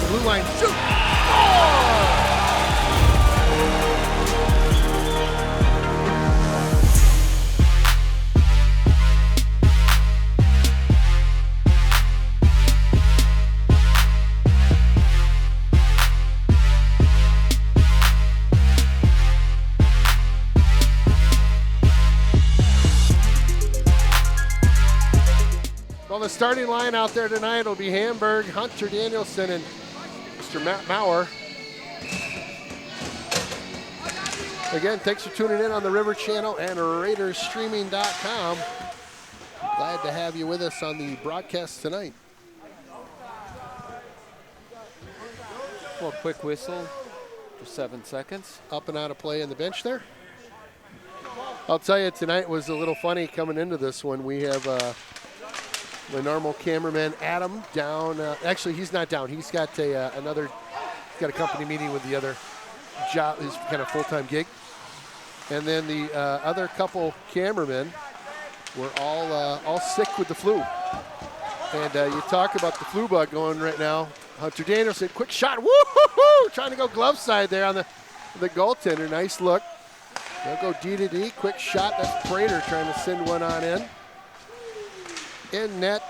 the blue line. Shoot! Score! Well, the starting line out there tonight will be Hamburg, Hunter Danielson, and Mr. Matt Maurer. Again, thanks for tuning in on the River Channel and RaidersStreaming.com. Glad to have you with us on the broadcast tonight. Well, quick whistle for 7 seconds. Up and out of play in the bench there. I'll tell you, tonight was a little funny coming into this one. We have the normal cameraman Adam down. Actually, he's not down. He's got he's got a company meeting with the other job, his kind of full-time gig. And then the other couple cameramen were all sick with the flu. And you talk about the flu bug going right now. Hunter Danielson, quick shot, woo-hoo-hoo! Trying to go glove side there on the goaltender. Nice look. They'll go D to D. Quick shot. That's Prater trying to send one on in. In net,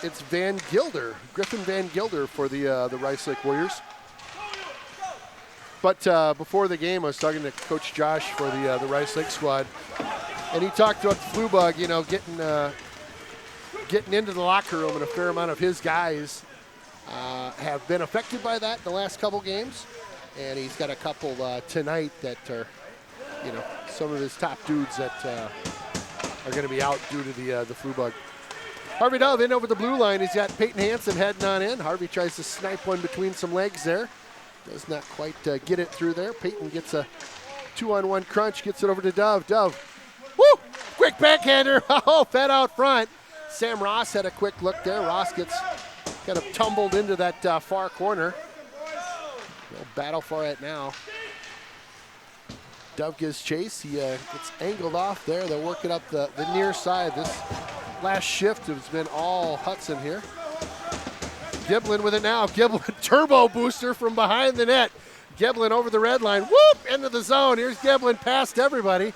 it's Van Gilder, Griffin Van Gilder for the Rice Lake Warriors. But before the game, I was talking to Coach Josh for the Rice Lake squad, and he talked about the flu bug, you know, getting into the locker room, and a fair amount of his guys have been affected by that in the last couple games, and he's got a couple tonight that are, you know, some of his top dudes that are going to be out due to the flu bug. Harvey Dove in over the blue line. He's got Peyton Hansen heading on in. Harvey tries to snipe one between some legs there. Does not quite get it through there. Peyton gets a 2-on-1 crunch, gets it over to Dove. Dove, woo! Quick backhander. Oh, fed out front. Sam Ross had a quick look there. Ross gets kind of tumbled into that far corner. No battle for it now. Dove gives chase. He gets angled off there. They'll work it up the near side. This last shift has been all Hudson here. Giblin with it now. Giblin turbo booster from behind the net. Giblin over the red line. Whoop! Into the zone. Here's Giblin past everybody.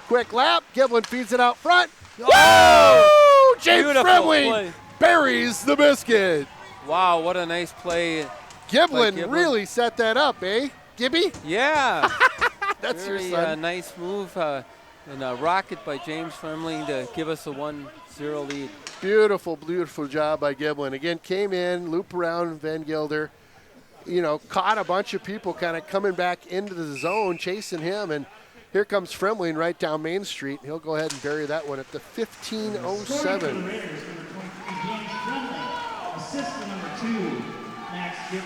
Quick lap. Giblin feeds it out front. Oh! James Fremling buries the biscuit. Wow, what a nice play. Giblin really set that up, eh? Gibby? Yeah. That's very, your son. Nice move and a rocket by James Fremling to give us a 1-0 lead. Beautiful, beautiful job by Giblin. Again, came in, loop around Van Gilder, you know, caught a bunch of people kind of coming back into the zone, chasing him, and here comes Fremling right down Main Street. He'll go ahead and bury that one at the 15:07. Assistant number 2, Max Giblin.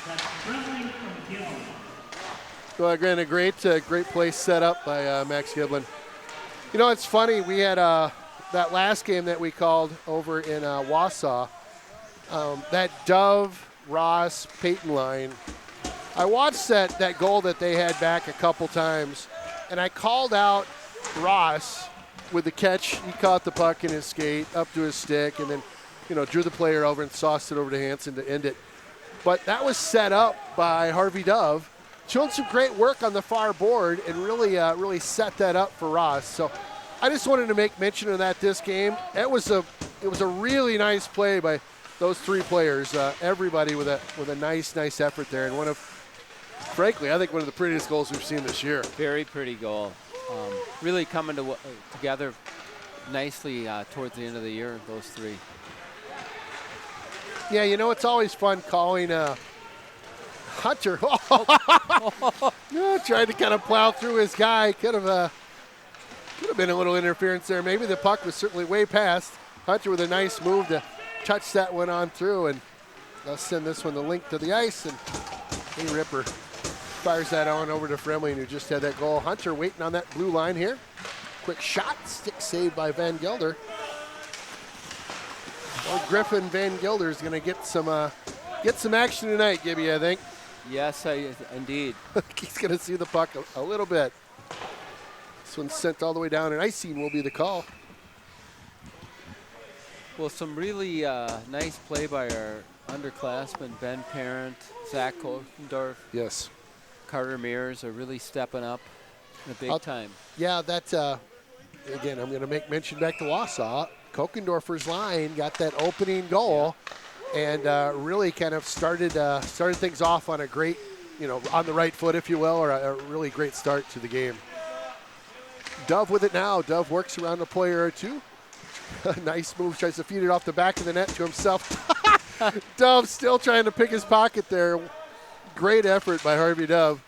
That's Fremling from Giblin. Well, again, a great play set up by Max Giblin. You know, it's funny. We had that last game that we called over in Wausau, that Dove, Ross, Peyton line. I watched that goal that they had back a couple times, and I called out Ross with the catch. He caught the puck in his skate up to his stick, and then, you know, drew the player over and sauced it over to Hansen to end it. But that was set up by Harvey Dove. Showing some great work on the far board and really set that up for Ross. So I just wanted to make mention of that this game. It was a really nice play by those three players. Everybody with a nice effort there, and frankly, I think one of the prettiest goals we've seen this year. Very pretty goal. Really coming together nicely towards the end of the year, those three. Yeah, you know, it's always fun calling Hunter. Tried to kind of plow through his guy. Could have been a little interference there. Maybe the puck was certainly way past. Hunter with a nice move to touch that one on through, and they'll send this one the link to the ice, and hey, Ripper fires that on over to Fremling, who just had that goal. Hunter waiting on that blue line here. Quick shot, stick saved by Van Gilder. Well, Griffin Van Gilder is going to get some action tonight, Gibby, I think. Yes, indeed. He's going to see the puck a little bit. This one's sent all the way down, and icing will be the call. Well, some really nice play by our underclassmen, Ben Parent, Zach Kofendorf, Yes. Carter Mears are really stepping up in a big time. Yeah, that, again, I'm going to make mention back to Wausau. Kokendorfer's line got that opening goal and really kind of started things off on a great, on the right foot, if you will, or a really great start to the game. Dove with it now. Dove works around a player or two. Nice move, tries to feed it off the back of the net to himself. Dove still trying to pick his pocket there. Great effort by Harvey Dove.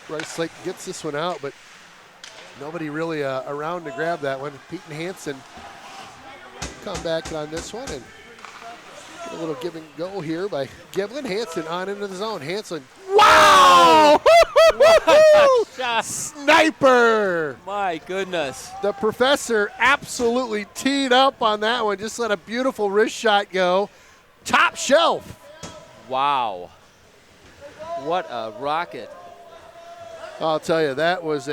Bryce Lake gets this one out, but nobody really around to grab that one. Pete and Hansen come back on this one and get a little give and go here by Giblin. Hansen on into the zone. Hansen, wow! Sniper! My goodness. The professor absolutely teed up on that one. Just let a beautiful wrist shot go. Top shelf. Wow. What a rocket. I'll tell you, that was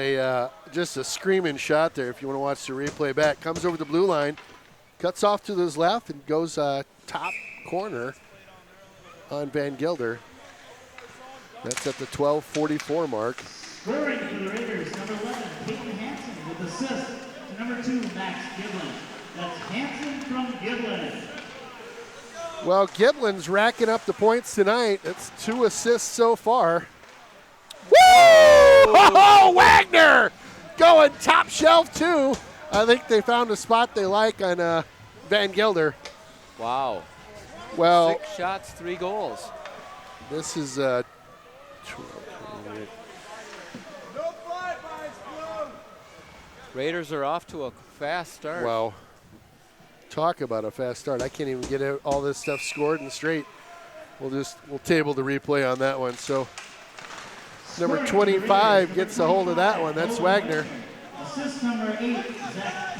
just a screaming shot there if you want to watch the replay back. Comes over the blue line, cuts off to his left, and goes top corner on Van Gilder. That's at the 12:44 mark. Scoring for the Raiders, number 11, Peyton Hansen with assist to number 2, Max Giblin. That's Hansen from Giblin. Well, Giblin's racking up the points tonight. That's 2 assists so far. Woo! Oh, Wagner going top shelf too. I think they found a spot they like on Van Gilder. Wow. Well, 6 shots, 3 goals. this is Raiders are off to a fast start. well, talk about a fast start. I can't even get all this stuff scored and straight. We'll table the replay on that one. So number 25 gets a hold of that one. That's Wagner. Assist number 8, Zach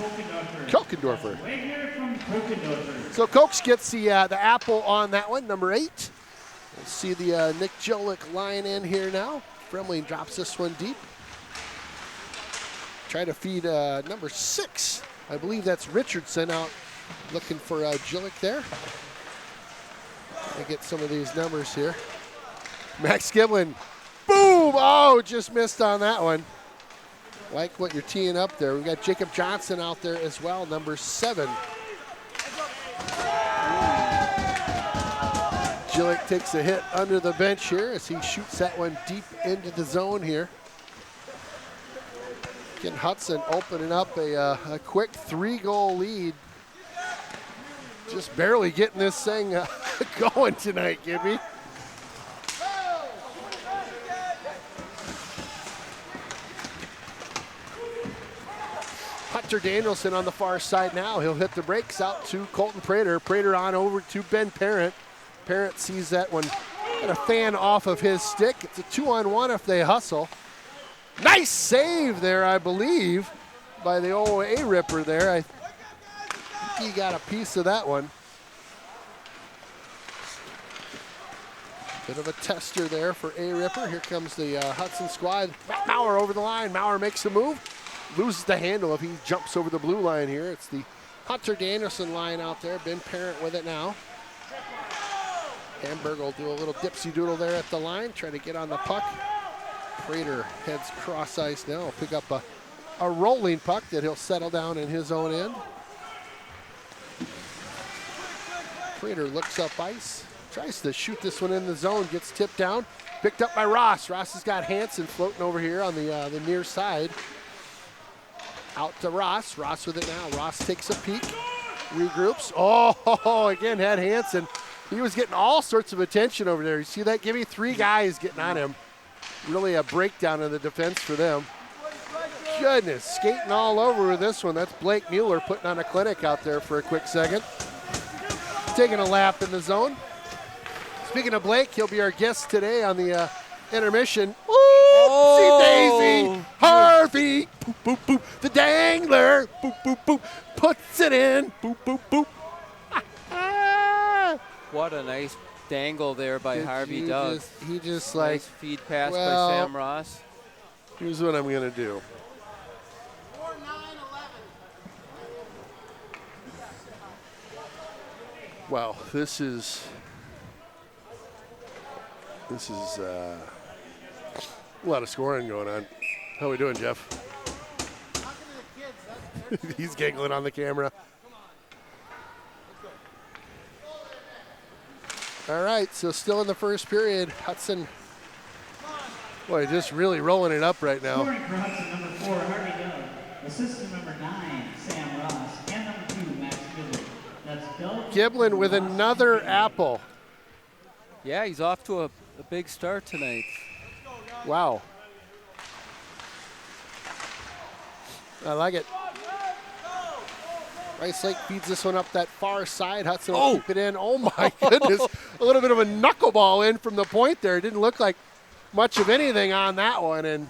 Kokendorfer. Kokendorfer. Wagner from Kokendorfer. So Cokes gets the apple on that one, number 8. We'll see the Nick Jolick line in here now. Fremling drops this one deep. Try to feed number 6. I believe that's Richardson out looking for Jolick there. Trying to get some of these numbers here. Max Giblin. Boom! Oh, just missed on that one. Like what you're teeing up there. We've got Jacob Johnson out there as well, number 7. Jillick takes a hit under the bench here as he shoots that one deep into the zone here. Again, Hudson opening up a quick 3-goal lead. Just barely getting this thing going tonight, Gibby. Hunter Danielson on the far side now. He'll hit the brakes out to Colton Prater. Prater on over to Ben Parent. Parent sees that one. Got a fan off of his stick. It's a 2-on-1 if they hustle. Nice save there, I believe, by the old A-Ripper there. I think he got a piece of that one. Bit of a tester there for A-Ripper. Here comes the Hudson squad. Maurer over the line. Maurer makes a move. Loses the handle if he jumps over the blue line here. It's the Hunter Danielson line out there. Ben Parent with it now. Hamburg will do a little dipsy doodle there at the line, try to get on the puck. Prater heads cross ice now. He'll pick up a rolling puck that he'll settle down in his own end. Prater looks up ice, tries to shoot this one in the zone, gets tipped down. Picked up by Ross. Ross has got Hansen floating over here on the near side. Out to Ross. Ross with it now. Ross takes a peek, regroups. Oh, again had Hansen. He was getting all sorts of attention over there. You see that? Give me 3 guys getting on him. Really a breakdown in the defense for them. Goodness, skating all over with this one. That's Blake Mueller putting on a clinic out there for a quick second. Taking a lap in the zone. Speaking of Blake, he'll be our guest today on the intermission. Oopsie daisy, Harvey, boop, boop, boop. The dangler, boop, boop, boop, puts it in, boop, boop, boop. What a nice dangle there by Harvey Doug. He just like, nice feed pass by Sam Ross. Here's what I'm going to do. Wow, this is a lot of scoring going on. How we doing, Jeff? He's giggling on the camera. All right, so still in the first period, Hudson, boy, just really rolling it up right now. Scoring for Hudson, number 4, Harvey Doug. Assistant number 9, Sam Ross. And number 2, Max Giblin. That's Doug. Giblin with another apple. Yeah, he's off to a big start tonight. Wow. I like it. Rice Lake feeds this one up that far side. Hudson will keep it in. Oh, my goodness. A little bit of a knuckleball in from the point there. It didn't look like much of anything on that one. And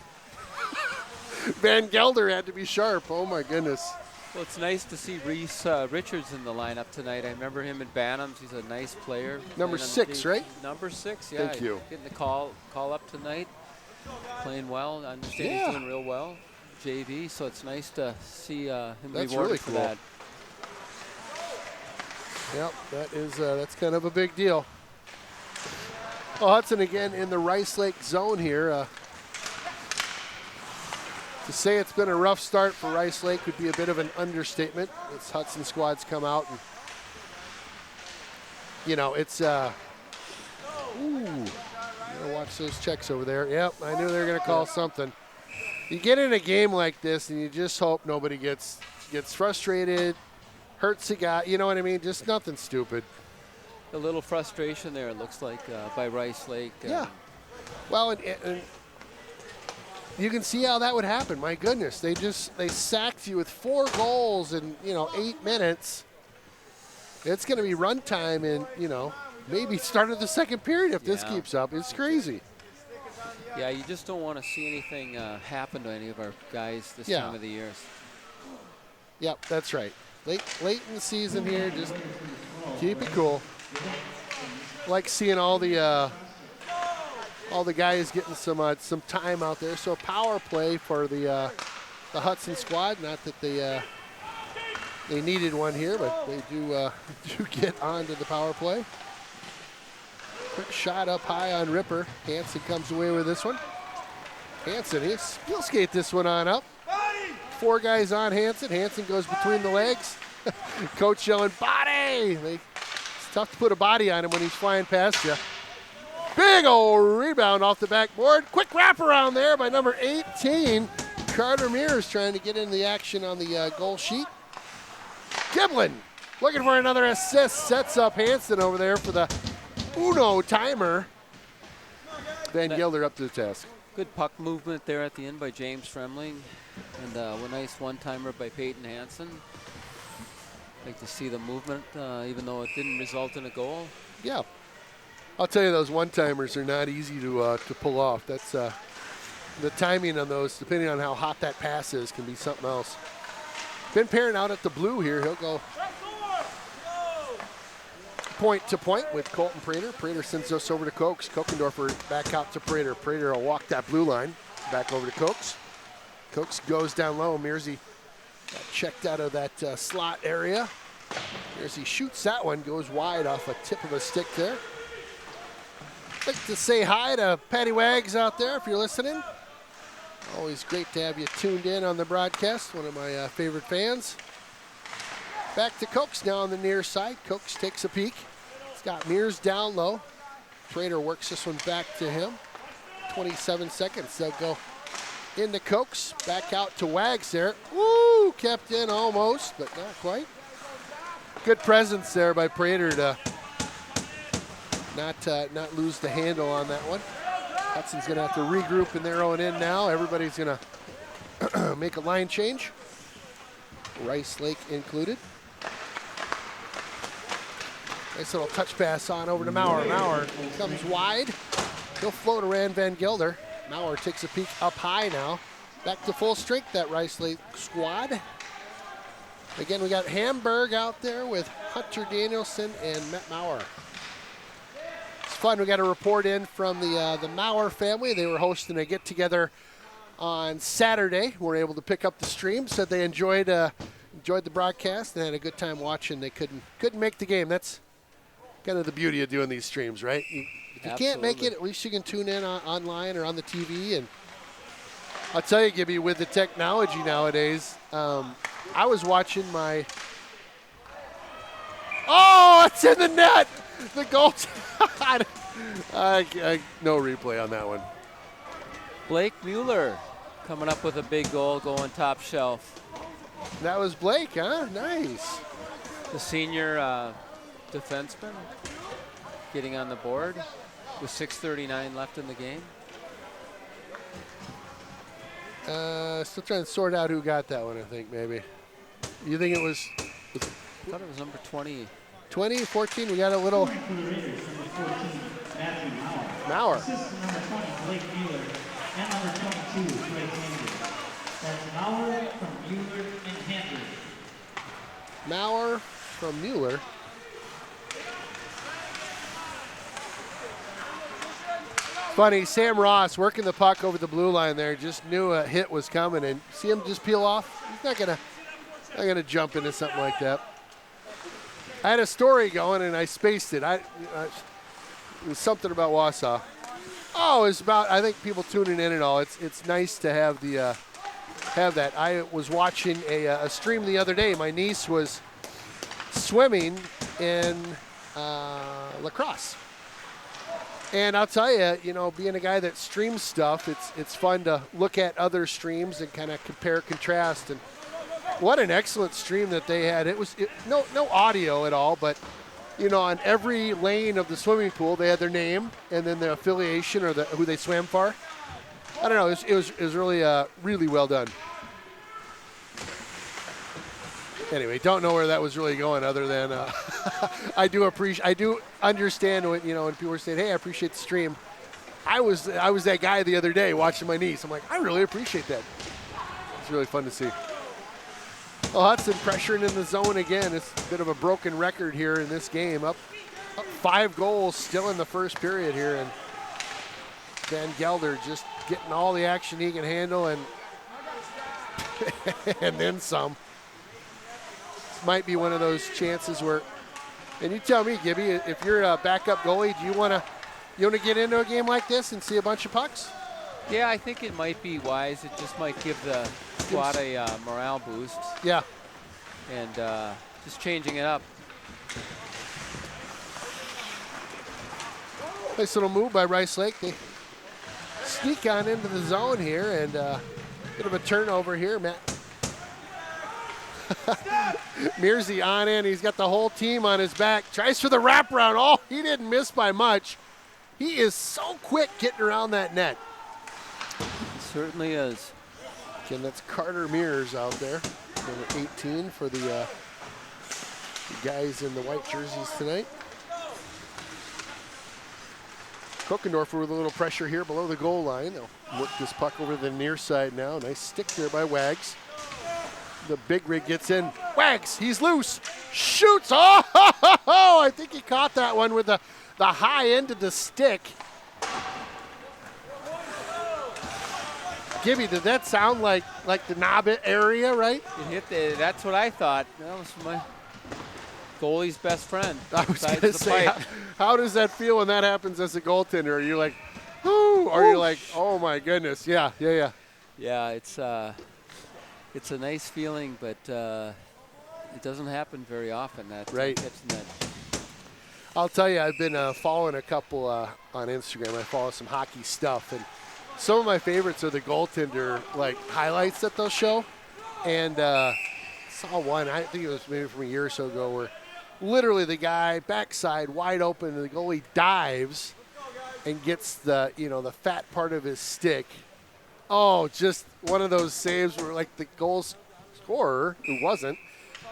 Van Gelder had to be sharp. Oh, my goodness. Well, it's nice to see Reese Richards in the lineup tonight. I remember him in Bantams. He's a nice player. Number 6, right? Number 6, yeah. Thank you. Getting the call up tonight. Playing well. I understand he's doing real well. JV, so it's nice to see him That's rewarded really for cool. that. Yep, that's kind of a big deal. Well, Hudson again in the Rice Lake zone here. To say it's been a rough start for Rice Lake would be a bit of an understatement. This Hudson squad's come out and, it's, ooh, you gotta watch those checks over there. Yep, I knew they were gonna call something. You get in a game like this and you just hope nobody gets frustrated, hurts a guy, you know what I mean? Just nothing stupid. A little frustration there, it looks like, by Rice Lake. Yeah. Well, and you can see how that would happen. My goodness, they sacked you with 4 goals in 8 minutes. It's going to be run time in maybe start of the second period if this keeps up. It's crazy. Yeah, you just don't want to see anything happen to any of our guys this time of the year. Yep, that's right. Late in the season here, just keep it cool. Like seeing all the guys getting some time out there. So power play for the Hudson squad. Not that they needed one here, but they do get onto the power play. Quick shot up high on Ripper. Hansen comes away with this one. Hansen, he'll skate this one on up. 4 guys on Hansen. Hansen goes between the legs. Coach yelling, body! It's tough to put a body on him when he's flying past you. Big old rebound off the backboard. Quick wraparound there by number 18. Carter Mears trying to get into the action on the goal sheet. Giblin looking for another assist. Sets up Hansen over there for the Uno timer. Van Gelder up to the task. Good puck movement there at the end by James Fremling. And a nice one-timer by Peyton Hansen. Like to see the movement, even though it didn't result in a goal. Yeah. I'll tell you, those one-timers are not easy to pull off. That's the timing on those, depending on how hot that pass is, can be something else. Been pairing out at the blue here. He'll go point to point with Colton Prater. Prater sends us over to Cokes. Kokendorfer back out to Prater. Prater will walk that blue line back over to Cokes. Cokes goes down low. Mearsy got checked out of that slot area. Mearsy shoots that one, goes wide off a tip of a stick there. I'd like to say hi to Patty Wags out there if you're listening. Always great to have you tuned in on the broadcast, one of my favorite fans. Back to Cokes now on the near side. Cokes takes a peek. He's got Mears down low. Prater works this one back to him. 27 seconds. They'll go into Cokes. Back out to Wags there. Woo! Kept in almost, but not quite. Good presence there by Prater to not lose the handle on that one. Hudson's going to have to regroup in their own end now. Everybody's going to make a line change. Rice Lake included. Nice little touch pass on over to Maurer. Maurer comes wide. He'll float around Van Gelder. Maurer takes a peek up high now. Back to full strength, that Rice Lake squad. Again, we got Hamburg out there with Hunter Danielson and Matt Maurer. It's fun. We got a report in from the Maurer family. They were hosting a get-together on Saturday. We were able to pick up the stream. Said they enjoyed the broadcast and had a good time watching. They couldn't make the game. That's kind of the beauty of doing these streams, right? If you can't make it, Absolutely. at least you can tune in online or on the TV. And I'll tell you, Gibby, with the technology nowadays, I was watching my. Oh, it's in the net. The goal. No replay on that one. Blake Mueller coming up with a big goal, going top shelf. That was Blake, huh? Nice. The senior defenseman getting on the board with 6:39 left in the game. Still trying to sort out who got that one, I think, maybe. You think it was I thought it was number 20. 20, 14? We got a little. For the Raiders, number 14, Matthew Mauer. Mauer. Assist to number 20, Blake Mueller. And number 22, Drake Andrews. That's Mauer from Mueller and Andrews. Mauer from Mueller. Funny, Sam Ross working the puck over the blue line there, just knew a hit was coming, and see him just peel off. He's not gonna jump into something like that. I had a story going and I spaced it. It was something about Wausau. Oh, it's about, I think, people tuning in and all. It's nice to have the have that. I was watching a stream the other day. My niece was swimming in lacrosse. And I'll tell you, being a guy that streams stuff, it's fun to look at other streams and kind of compare, contrast. And what an excellent stream that they had. It was no audio at all, but on every lane of the swimming pool, they had their name and then the affiliation or who they swam for. I don't know. It was really really well done. Anyway, don't know where that was really going, other than I do understand when when people are saying, "Hey, I appreciate the stream." I was that guy the other day watching my niece. I'm like, I really appreciate that. It's really fun to see. Well, Hudson pressuring in the zone again. It's a bit of a broken record here in this game. Up 5 goals still in the first period here, and Van Gelder just getting all the action he can handle and and then some. This might be one of those chances where, and you tell me, Gibby, if you're a backup goalie, do you want to get into a game like this and see a bunch of pucks? Yeah, I think it might be wise. It just might give the squad a morale boost. Yeah. And just changing it up. Nice little move by Rice Lake. They sneak on into the zone here, and bit of a turnover here, Matt. Mearsy on in. He's got the whole team on his back. Tries for the wraparound. Oh, he didn't miss by much. He is so quick getting around that net. Certainly is. Again, that's Carter Mears out there, number 18 for the guys in the white jerseys tonight. Kokendorfer with a little pressure here below the goal line. They'll work this puck over to the near side now. Nice stick there by Wags. The big rig gets in. Wags, he's loose. Shoots. Oh, I think he caught that one with the high end of the stick. Gibby, did that sound like the knob area, right? It hit that's what I thought. That was my goalie's best friend. I was besides going the to say, pipe. how does that feel when that happens as a goaltender? Are you like, whoo? Or are you like, oh my goodness, yeah. Yeah, it's a nice feeling, but it doesn't happen very often. That Right. catching that. I'll tell you, I've been following a couple on Instagram. I follow some hockey stuff, and some of my favorites are the goaltender highlights that they'll show. And saw one, I think it was maybe from a year or so ago, where literally the guy backside wide open, and the goalie dives and gets the fat part of his stick. Oh, just one of those saves where the goal scorer, who wasn't,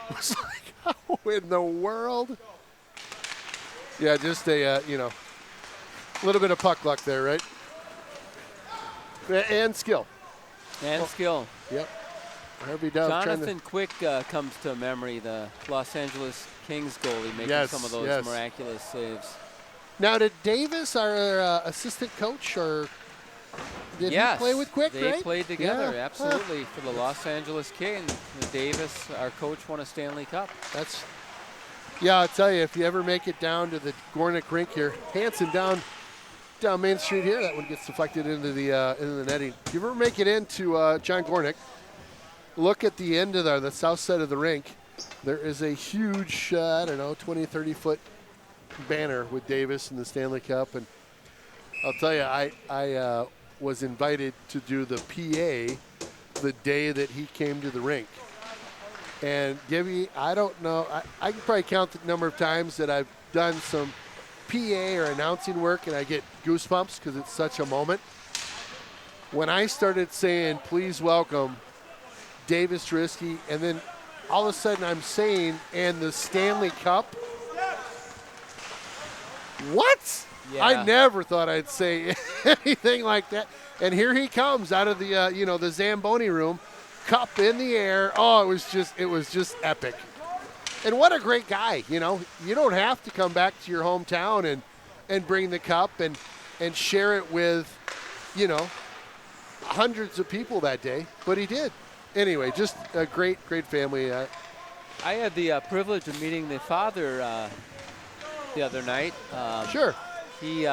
was like, how in the world? Yeah, just a little bit of puck luck there, right? And skill. And skill. Yep. Harvey Dove Jonathan Quick comes to memory, the Los Angeles Kings goalie, making some of those miraculous saves. Now, did Davis, our assistant coach, or did he play with Quick, they right? played together, Yeah. absolutely, for the Los Angeles Kings. Davis, our coach, won a Stanley Cup. Yeah, I'll tell you, if you ever make it down to the Gornick rink here, Hanson down Main Street here, that one gets deflected into the netting. If you ever make it into John Gornick, look at the end of the south side of the rink. There is a huge, 20, 30 foot banner with Davis and the Stanley Cup. And I'll tell you, I was invited to do the PA the day that he came to the rink. And Gibby, I don't know, I can probably count the number of times that I've done some PA or announcing work and I get goosebumps because it's such a moment. When I started saying, please welcome Davis Drisky, and then all of a sudden I'm saying, and the Stanley Cup. What? Yeah. I never thought I'd say anything like that. And here he comes out of the, the Zamboni room, cup in the air. Oh, it was just epic. And what a great guy, You don't have to come back to your hometown and bring the cup and share it with, hundreds of people that day, but he did. Anyway, just a great, great family. I had the privilege of meeting the father the other night. Sure. He,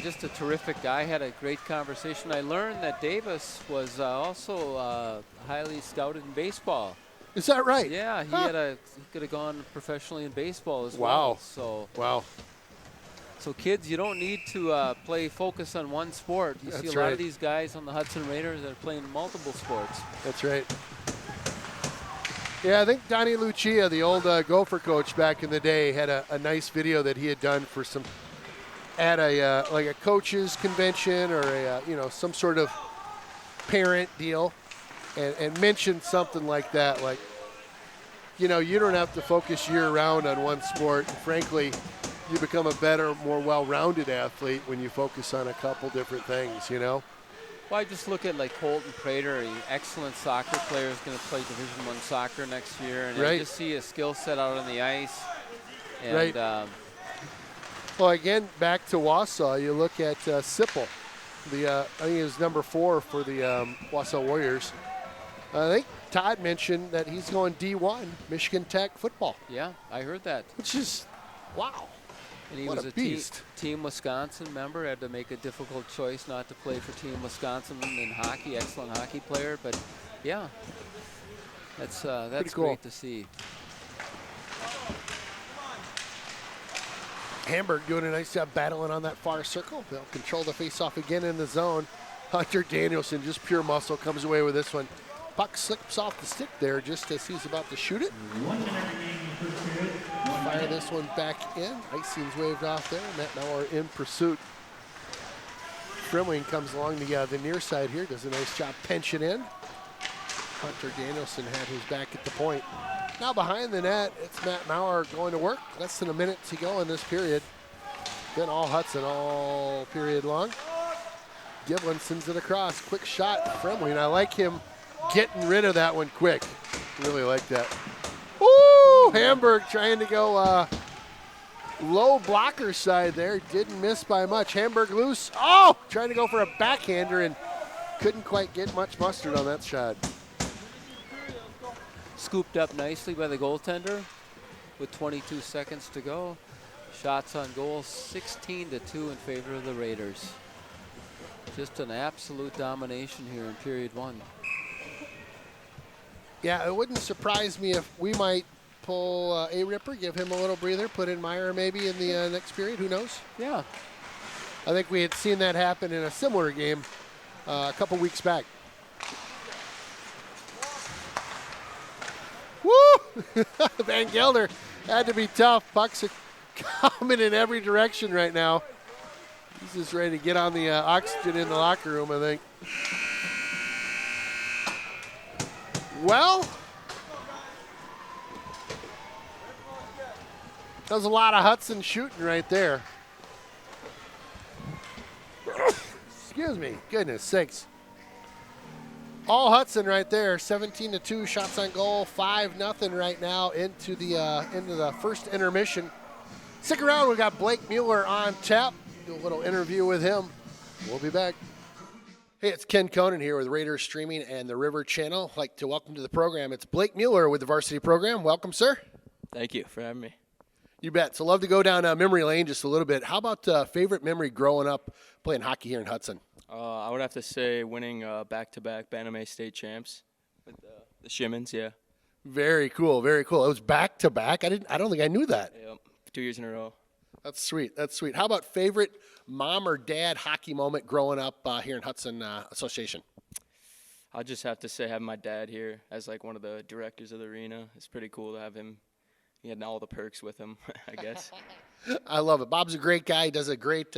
just a terrific guy, had a great conversation. I learned that Davis was also highly scouted in baseball. Is that right? Yeah, he could have gone professionally in baseball as well. Wow. So kids, you don't need to focus on one sport. You see a lot of these guys on the Hudson Raiders that are playing multiple sports. That's right. Yeah, I think Donnie Lucia, the old Gopher coach back in the day, had a nice video that he had done for at a coaches convention or some sort of parent deal, and mentioned something like that, like, you don't have to focus year round on one sport. Frankly, you become a better, more well-rounded athlete when you focus on a couple different things, Well, I just look at like Colton Prater, an excellent soccer player, is going to play Division I soccer next year, and I just see a skill set out on the ice. And, well, again, back to Wausau, you look at Sipple. I think he was number 4 for the Wausau Warriors. I think Todd mentioned that he's going D1, Michigan Tech football. Yeah, I heard that. Which is, wow. And he was a Team Wisconsin member, had to make a difficult choice not to play for Team Wisconsin in hockey, excellent hockey player. But, yeah, that's cool. great to see. Hamburg doing a nice job battling on that far circle. They'll control the face-off again in the zone. Hunter Danielson, just pure muscle, comes away with this one. Puck slips off the stick there just as he's about to shoot it. 1 minute remaining in the first period. Fire this one back in. Icing's waved off there. Matt Mauer in pursuit. Frimling comes along the near side here, does a nice job pinching in. Hunter Danielson had his back at the point. Now behind the net, it's Matt Mauer going to work. Less than a minute to go in this period. Been all Hudson all period long. Giblin sends it across. Quick shot, Frimling. I like him getting rid of that one quick. Really like that. Woo! Hamburg trying to go low blocker side there. Didn't miss by much. Hamburg loose. Oh! Trying to go for a backhander and couldn't quite get much mustard on that shot. Scooped up nicely by the goaltender with 22 seconds to go. Shots on goal, 16-2 in favor of the Raiders. Just an absolute domination here in period 1. Yeah, it wouldn't surprise me if we might pull a Ripper, give him a little breather, put in Meyer maybe in the next period. Who knows? Yeah. I think we had seen that happen in a similar game a couple weeks back. Woo! Van Gelder had to be tough. Pucks are coming in every direction right now. He's just ready to get on the oxygen in the locker room, I think. Well, that was a lot of Hudson shooting right there. Excuse me. Goodness sakes. All Hudson right there. 17-2 shots on goal. 5-0 right now into the first intermission. Stick around. We've got Blake Mueller on tap. Do a little interview with him. We'll be back. Hey, it's Ken Conan here with Raiders Streaming and the River Channel. I'd like to welcome to the program. It's Blake Mueller with the Varsity Program. Welcome, sir. Thank you for having me. You bet. So love to go down memory lane just a little bit. How about favorite memory growing up playing hockey here in Hudson? I would have to say winning back-to-back Bantam State champs with the Shimmons. Yeah. Very cool. Very cool. It was back to back. I don't think I knew that. Yep. 2 years in a row. That's sweet. That's sweet. How about favorite mom or dad hockey moment growing up here in Hudson Association? I'll just have to say having my dad here as like one of the directors of the arena. It's pretty cool to have him. He had all the perks with him, I guess. I love it. Bob's a great guy. He does a great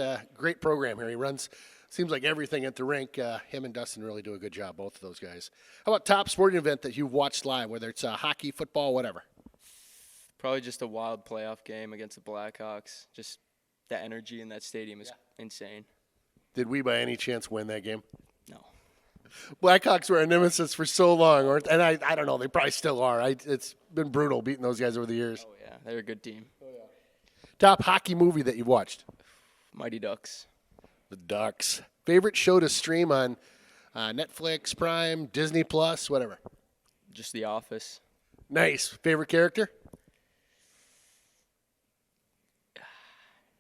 program here. He runs, seems like everything at the rink. Him and Dustin really do a good job, both of those guys. How about top sporting event that you've watched live, whether it's hockey, football, whatever? Probably just a wild playoff game against the Blackhawks. Just the energy in that stadium is insane. Did we by any chance win that game? No. Blackhawks were a nemesis for so long, and I don't know, they probably still are. It's been brutal beating those guys over the years. Oh, yeah. They're a good team. Top hockey movie that you've watched? Mighty Ducks. The Ducks. Favorite show to stream on Netflix, Prime, Disney Plus, whatever? Just The Office. Nice. Favorite character?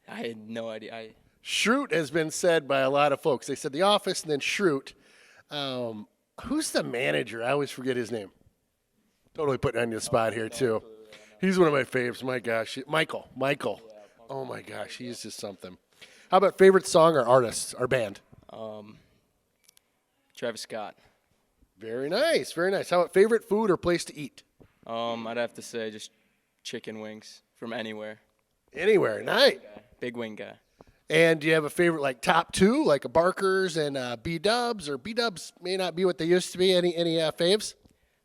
I had no idea. Schrute has been said by a lot of folks. They said The Office and then Schrute. Who's the manager? I always forget his name. Totally putting on the spot here, too. He's one of my faves. My gosh. Michael. Oh, my gosh. He's just something. How about favorite song or artist or band? Travis Scott. Very nice. Very nice. How about favorite food or place to eat? I'd have to say just chicken wings from anywhere. Anywhere. Nice. Big wing guy. And do you have a favorite, like, top two, like a Barker's and B-Dubs? Or B-Dubs may not be what they used to be. Any faves?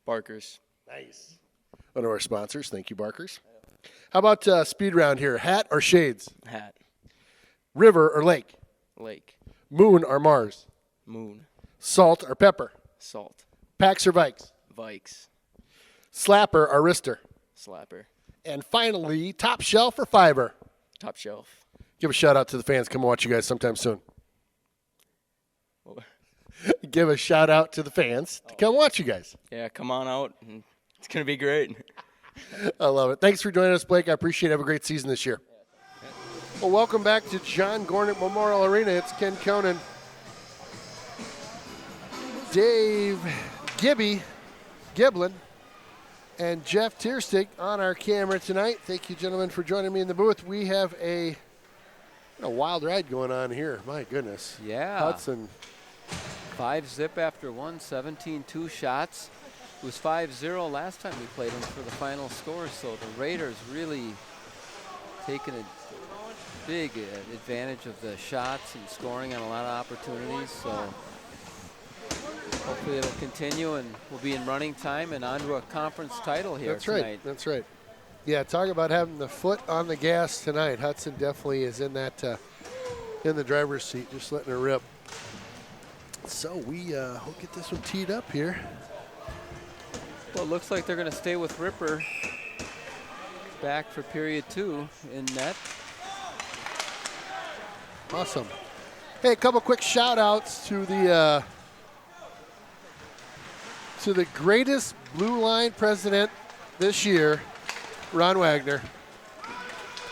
Barker's. Nice. One of our sponsors. Thank you, Barker's. How about speed round here? Hat or shades? Hat. River or lake? Lake. Moon or Mars? Moon. Salt or pepper? Salt. Pax or Vikes? Vikes. Slapper or wrister? Slapper. And finally, top shelf or fiber? Top shelf. Give a shout out to the fans. Come watch you guys sometime soon. Give a shout out to the fans to come watch you guys. Yeah, come on out. It's going to be great. I love it. Thanks for joining us, Blake. I appreciate it. Have a great season this year. Well, welcome back to John Gornick Memorial Arena. It's Ken Conan, Dave Giblin, and Jeff Tierstick on our camera tonight. Thank you, gentlemen, for joining me in the booth. We have a wild ride going on here. My goodness. Yeah. Hudson. 5-zip after one, 17-2 shots. It was 5-0 last time we played them for the final score, so the Raiders really taking a big advantage of the shots and scoring on a lot of opportunities. So hopefully it'll continue and we'll be in running time and on to a conference title here tonight. That's right. Yeah, talk about having the foot on the gas tonight. Hudson definitely is in that in the driver's seat, just letting her rip. So we'll get this one teed up here. Well, it looks like they're going to stay with Ripper back for period 2 in net. Awesome. Hey, a couple quick shout outs to the greatest blue line president this year, Ron Wagner.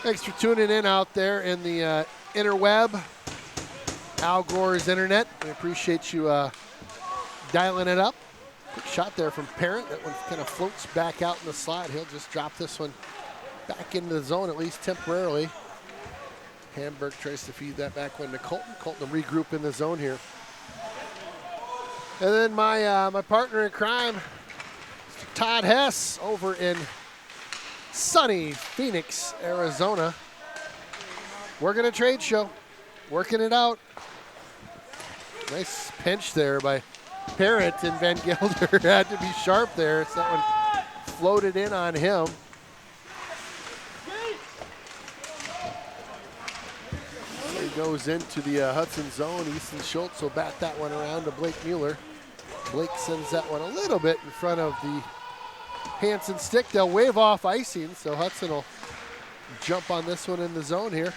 Thanks for tuning in out there in the interweb, Al Gore's internet. We appreciate you dialing it up. Quick shot there from Parent. That one kind of floats back out in the slot. He'll just drop this one back into the zone, at least temporarily. Hamburg tries to feed that back one to Colton. Colton will regroup in the zone here. And then my partner in crime, Todd Hess, over in sunny Phoenix, Arizona. Working a trade show, working it out. Nice pinch there by Parrott, and Van Gelder had to be sharp there. So that one floated in on him. He goes into the Hudson zone. Easton Schultz will bat that one around to Blake Mueller. Blake sends that one a little bit in front of the Hansen stick. They'll wave off icing, so Hudson will jump on this one in the zone here.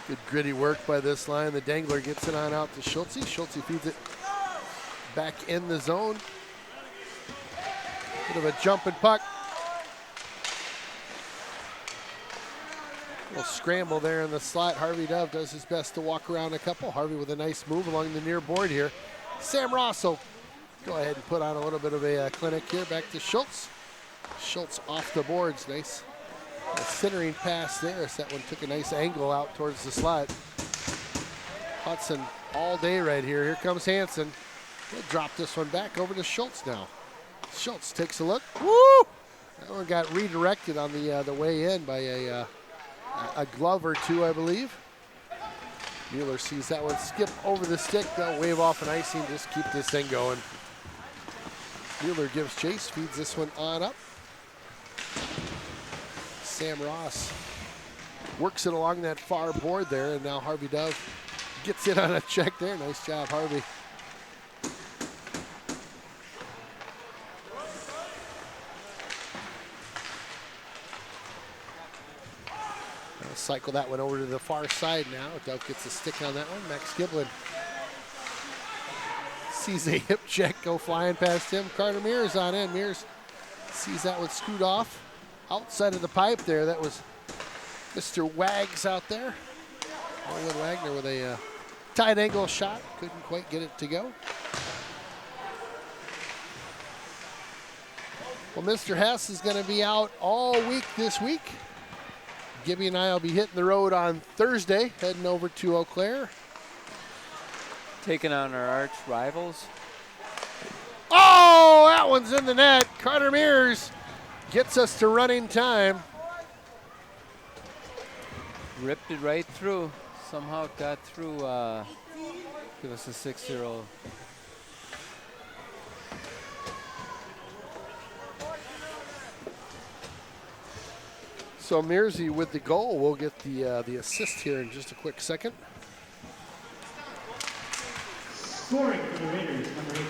Good gritty work by this line. The dangler gets it on out to Schultz. Schultz feeds it back in the zone. Bit of a jumping puck. Little scramble there in the slot. Harvey Dove does his best to walk around a couple. Harvey with a nice move along the near board here. Sam Ross will go ahead and put on a little bit of a clinic here. Back to Schultz. Schultz off the boards. Nice centering pass there. As that one took a nice angle out towards the slot. Hudson all day right here. Here comes Hansen. He'll drop this one back over to Schultz now. Schultz takes a look. Woo! That one got redirected on the way in by a glove or two, I believe. Mueller sees that one skip over the stick. They'll wave off an icing, just keep this thing going. Mueller gives chase, feeds this one on up. Sam Ross works it along that far board there, and now Harvey Dove gets in on a check there. Nice job, Harvey. Cycle that one over to the far side now. Dove gets a stick on that one. Max Giblin sees a hip check go flying past him. Carter Mears on in. Mears sees that one scoot off outside of the pipe there. That was Mr. Wags out there. Olin Wagner with a tight angle shot. Couldn't quite get it to go. Well, Mr. Hess is going to be out all week this week. Gibby and I will be hitting the road on Thursday, heading over to Eau Claire. Taking on our arch rivals. Oh, that one's in the net. Carter Mears gets us to running time. Ripped it right through. Somehow it got through. Give us a 6-0. So Mearsy with the goal. We'll get the assist here in just a quick second. Scoring for the Raiders, number 18,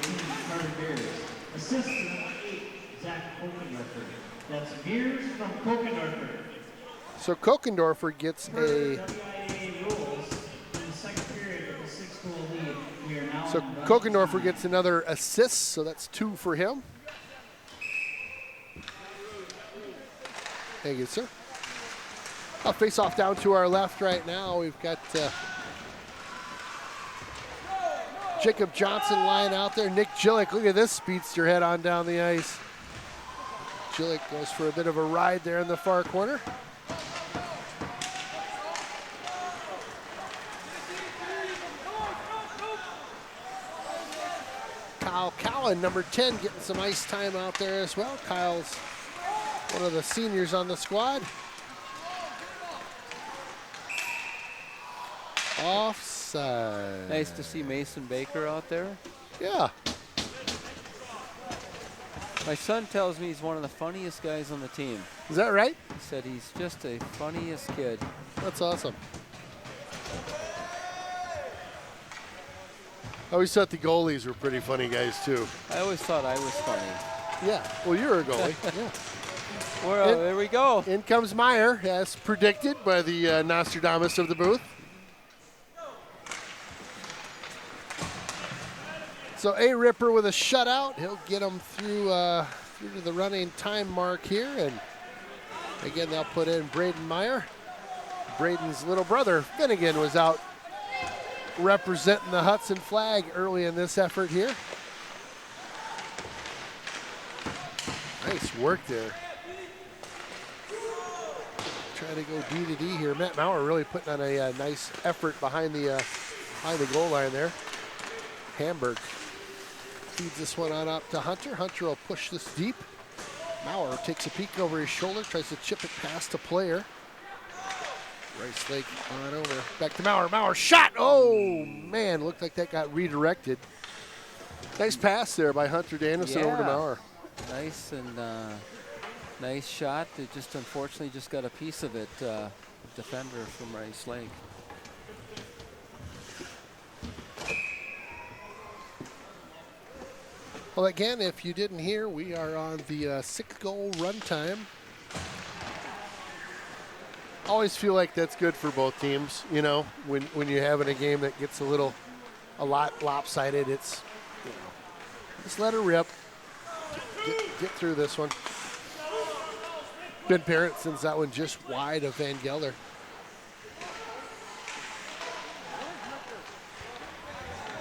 Carter Mears. Assist to number 8, Zach Kokendorfer. That's Mears from Kokendorfer. So Kokendorfer gets Per WIA rules in the second period with a 6-goal lead. We are now So on running Kokendorfer time. gets another assist, so that's 2 for him. Thank you, sir. I'll face off down to our left right now. We've got Jacob Johnson lying out there. Nick Gillick, look at this speedster head on down the ice. Gillick goes for a bit of a ride there in the far corner. Kyle Cowan, number 10, getting some ice time out there as well. Kyle's one of the seniors on the squad. Offside. Nice to see Mason Baker out there. Yeah. My son tells me he's one of the funniest guys on the team. Is that right? He said he's just the funniest kid. That's awesome. I always thought the goalies were pretty funny guys too. I always thought I was funny. Yeah. Well, you're a goalie. Yeah. Well, there we go. In comes Meyer, as predicted by the Nostradamus of the booth. So A. Ripper with a shutout. He'll get him through to the running time mark here. And again, they'll put in Braden Meyer. Braden's little brother, Finnegan, was out representing the Hudson flag early in this effort here. Nice work there. Trying to go D to D here. Matt Maurer really putting on a nice effort behind the goal line there. Hamburg feeds this one on up to Hunter. Hunter will push this deep. Maurer takes a peek over his shoulder, tries to chip it past a player. Rice Lake on over. Back to Maurer. Maurer shot. Oh, man. Looked like that got redirected. Nice pass there by Hunter Danielson over to Maurer. Nice and nice shot. They just unfortunately just got a piece of it. Defender from Rice Lake. Well, again, if you didn't hear, we are on the 6-goal run time. Always feel like that's good for both teams, you know, when you're having a game that gets a lot lopsided. It's, you know, just let her rip. Get through this one. Been parent since that one just wide of Van Gelder.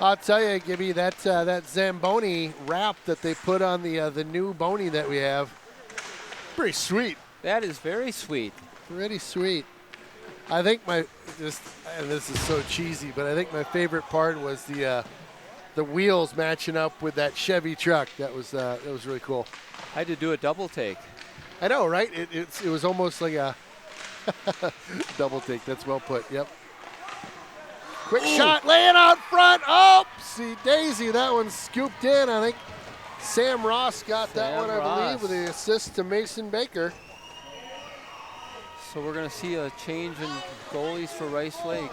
I'll tell you, Gibby, that Zamboni wrap that they put on the new Boni that we have, pretty sweet. That is very sweet. Pretty sweet. I think and this is so cheesy, but I think my favorite part was the wheels matching up with that Chevy truck. That was really cool. I had to do a double take. I know, right? It was almost like a double take. That's well put. Yep. Quick shot, laying out front. Oh, see Daisy, that one scooped in. I think Sam Ross got that one, I believe, with the assist to Mason Baker. So we're going to see a change in goalies for Rice Lake.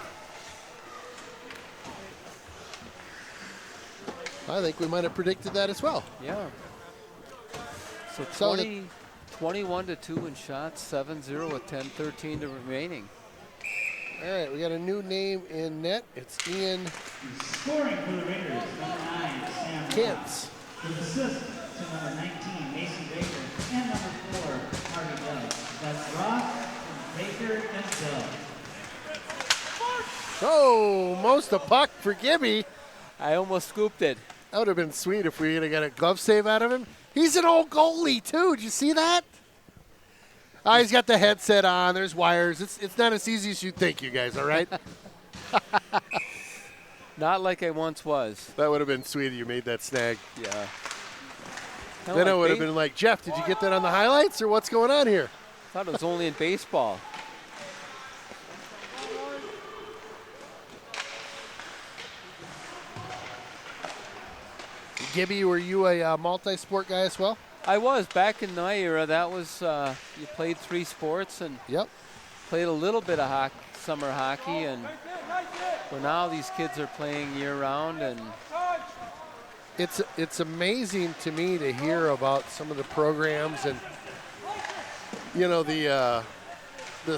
I think we might have predicted that as well. Yeah. So 21-2 in shots, 7-0 with 10:13 to remaining. All right, we got a new name in net. It's Ian Scoring for the Raiders, number 9, Sam Kentz. With assist to number 19, Mason Baker, and number 4, Harvey Dove. That's Ross, Baker, and Dove. Oh, most a puck for Gibby. I almost scooped it. That would have been sweet if we had got a glove save out of him. He's an old goalie, too. Did you see that? Oh, he's got the headset on. There's wires. It's not as easy as you think, you guys, all right? Not like I once was. That would have been sweet if you made that snag. Yeah. Then it would have been like, Jeff, did you get that on the highlights, or what's going on here? I thought it was only in baseball. Gibby, were you a multi-sport guy as well? I was. Back in my era, that was, you played 3 sports and Yep. played a little bit of summer hockey. And well, now these kids are playing year-round. And It's amazing to me to hear about some of the programs and, you know, the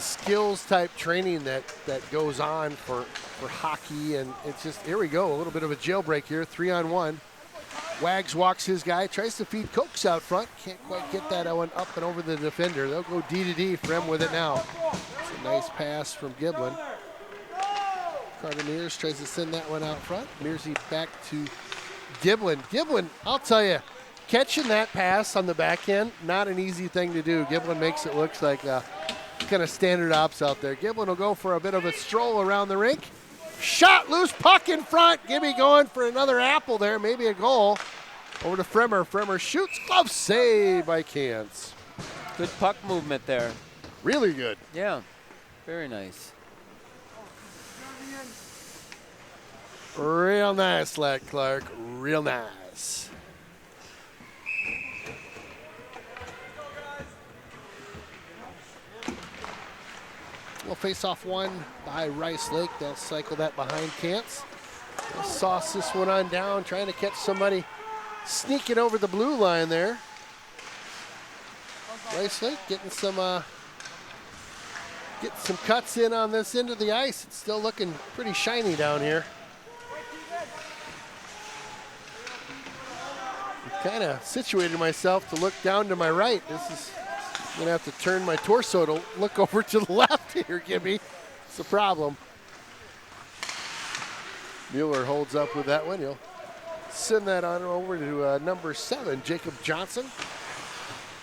skills type training that goes on for hockey. And it's just, here we go, a little bit of a jailbreak here, 3-on-1. Wags walks his guy, tries to feed Cokes out front. Can't quite get that one up and over the defender. They'll go D to D. Frem with it now. It's a nice pass from Giblin. Carter Mears tries to send that one out front. Mearsy back to Giblin. Giblin, I'll tell you, catching that pass on the back end, not an easy thing to do. Giblin makes it look like kind of standard ops out there. Giblin will go for a bit of a stroll around the rink. Shot, loose puck in front. Gibby going for another apple there, maybe a goal. Over to Fremer. Fremer shoots, glove save by Kantz. good puck movement there. Really good. Yeah, very nice. Real nice, Lad Clark. Real nice. We'll face off one by Rice Lake. They'll cycle that behind Kantz. They'll sauce this one on down, trying to catch somebody sneaking over the blue line there. Rice Lake getting some cuts in on this end of the ice. It's still looking pretty shiny down here. Kind of situated myself to look down to my right. I'm gonna have to turn my torso to look over to the left here, Gibby. It's a problem. Mueller holds up with that one. He'll send that on over to number 7, Jacob Johnson.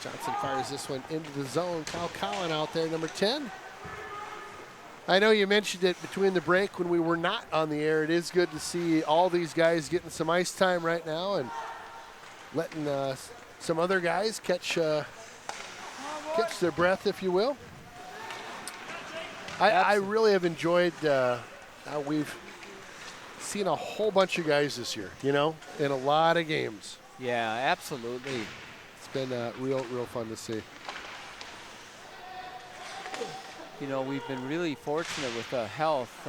Johnson fires this one into the zone. Kyle Cowan out there, number 10. I know you mentioned it between the break when we were not on the air. It is good to see all these guys getting some ice time right now and letting some other guys catch their breath, if you will. I really have enjoyed how we've seen a whole bunch of guys this year, you know, in a lot of games. Yeah, absolutely. It's been real fun to see. You know, we've been really fortunate with health.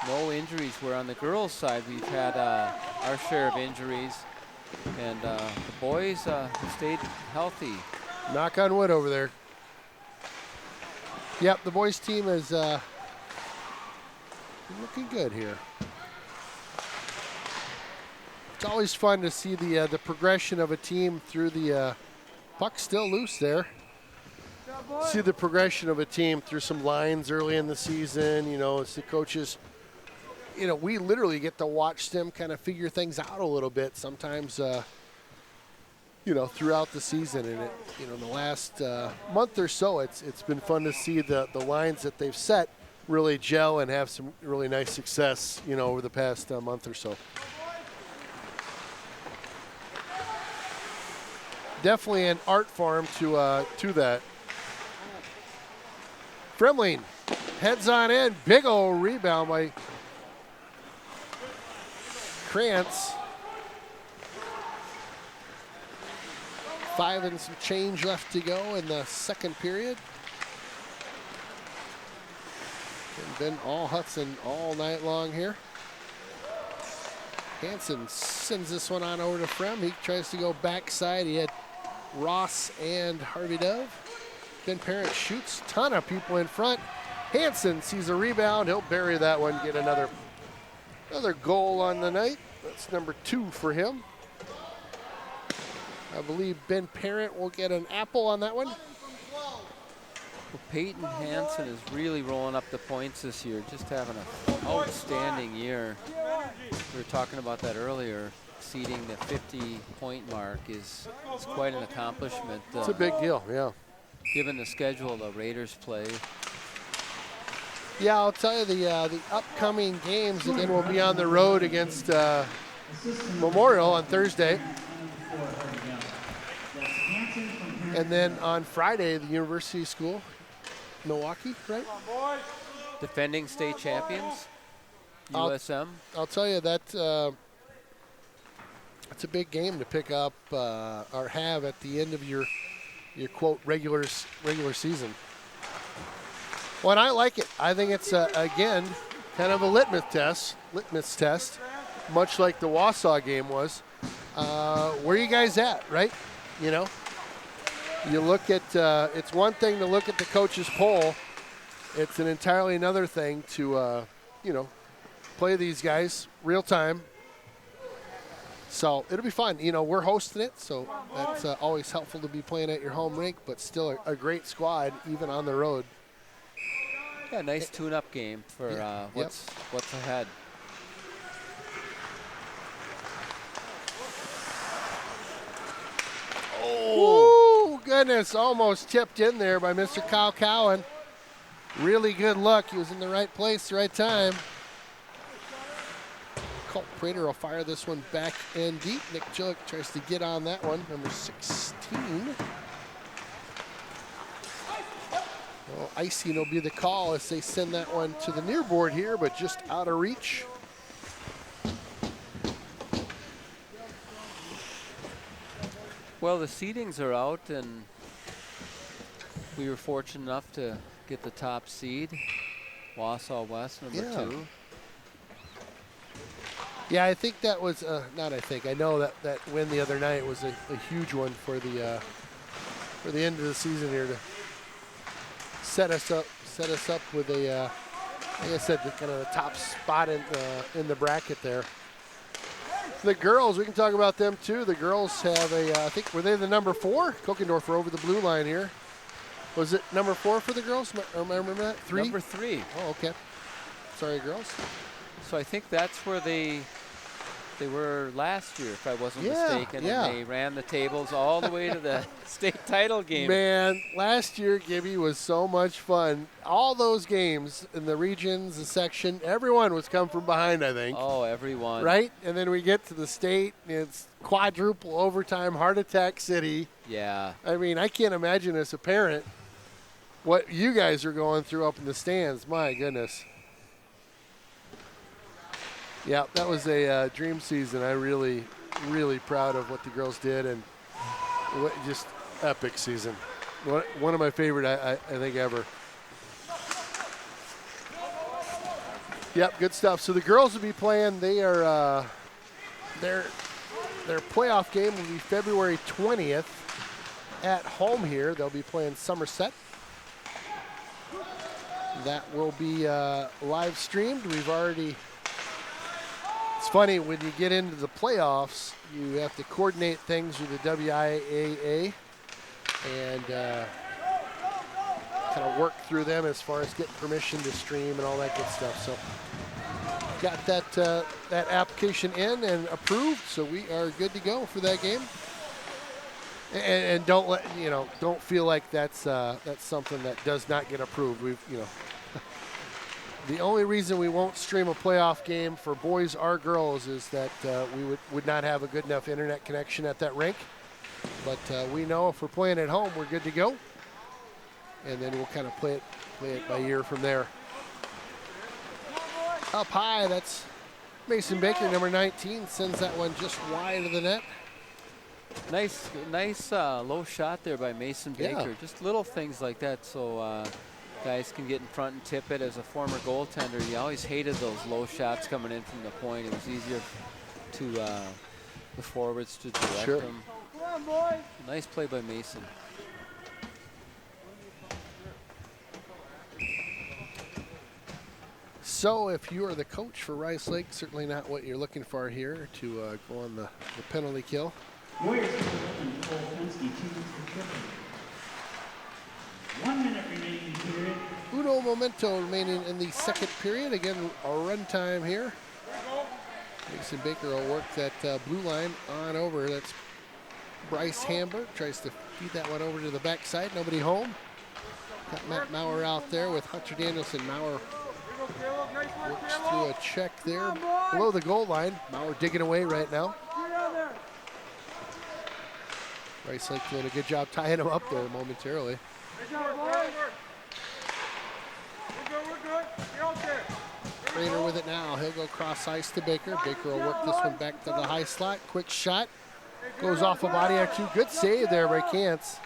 No injuries. Where on the girls' side, we've had our share of injuries. And the boys have stayed healthy. Knock on wood over there. Yep, the boys' team is looking good here. It's always fun to see the progression of a team through the puck still loose there. See the progression of a team through some lines early in the season. You know, as the coaches you know, we literally get to watch them kind of figure things out a little bit sometimes, you know, throughout the season. And, you know, the last month or so, it's been fun to see the lines that they've set really gel and have some really nice success, you know, over the past month or so. Definitely an art form to that. Fremling heads on in. Big old rebound by Krantz. 5 and some change left to go in the second period. And been all Hudson all night long here. Hansen sends this one on over to Frem. He tries to go backside. He had Ross and Harvey Dove. Ben Parent shoots. Ton of people in front. Hansen sees a rebound. He'll bury that one, get another goal on the night. That's number 2 for him. I believe Ben Parent will get an apple on that one. Well, Peyton Hansen is really rolling up the points this year, just having an outstanding year. We were talking about that earlier. Exceeding the 50-point mark is quite an accomplishment. It's a big deal, yeah. Given the schedule the Raiders play. Yeah, I'll tell you, the upcoming games, again, will be on the road against Memorial on Thursday. And then on Friday, the University School, Milwaukee, right? Defending state champions, USM. I'll tell you, that it's a big game to pick up or have at the end of your quote regular season. Well, and I like it. I think it's again kind of a litmus test, much like the Wausau game was. Where are you guys at, right? You know, you look at it's one thing to look at the coaches' poll. It's an entirely another thing to you know, play these guys real time. So it'll be fun. You know, we're hosting it, so that's always helpful to be playing at your home rink, but still a great squad, even on the road. Yeah, nice tune-up game for what's ahead. Oh, goodness, almost tipped in there by Mr. Kyle Cowan. Really good luck. He was in the right place, the right time. Colt Prater will fire this one back in deep. Nick Jillick tries to get on that one, number 16. Well, icing will be the call as they send that one to the near board here, but just out of reach. Well, the seedings are out, and we were fortunate enough to get the top seed, Wausau West, number 2. Yeah, I think that was, I know that win the other night was a huge one for the end of the season here to set us up with a, like I said, kind of the top spot in the bracket there. The girls, we can talk about them too. The girls have I think, were they the number 4? Kokendorfer over the blue line here. Was it number 4 for the girls? Remember that? 3? Number 3. Oh, okay. Sorry, girls. So I think that's where they were last year, if I wasn't mistaken. Yeah. And they ran the tables all the way to the state title game. Man, last year, Gibby, was so much fun. All those games in the regions, the section, everyone was come from behind, I think. Oh, everyone. Right? And then we get to the state, and it's quadruple overtime, heart attack city. Yeah. I mean, I can't imagine as a parent what you guys are going through up in the stands. My goodness. Yeah, that was a dream season. I really, really proud of what the girls did, and just epic season. One of my favorite, I think, ever. Yep, good stuff. So the girls will be playing. They are their playoff game will be February 20th at home here. They'll be playing Somerset. That will be live streamed. We've already. It's funny, when you get into the playoffs, you have to coordinate things with the WIAA and kind of work through them as far as getting permission to stream and all that good stuff. So got that application in and approved, so we are good to go for that game. And don't feel like that's something that does not get approved. The only reason we won't stream a playoff game for boys or girls is that we would not have a good enough internet connection at that rink. But we know if we're playing at home, we're good to go. And then we'll kind of play it by ear from there. Up high, that's Mason Baker, number 19, sends that one just wide of the net. Nice low shot there by Mason Baker. Yeah. Just little things like that, so guys can get in front and tip it. As a former goaltender, you always hated those low shots coming in from the point. It was easier to the forwards to direct them. Come on, boys. Nice play by Mason. So if you are the coach for Rice Lake, certainly not what you're looking for here to go on the penalty kill. Warriors number 11, Cole Fensky, 2 for tripping. 1 minute remaining in the period. Uno momento remaining in the second period. Again, a run time here. Mason Baker will work that blue line on over. That's Bryce Hamburg. Tries to feed that one over to the backside. Nobody home. Got Matt Maurer out there with Hunter Danielson. Maurer works through a check there below the goal line. Maurer digging away right now. Rice Lake doing a good job tying him up there momentarily. Rainer with it now. He'll go cross ice to Baker. Baker will work this one back to the high slot. Quick shot. Goes off a body IQ. Good save there by Kantz.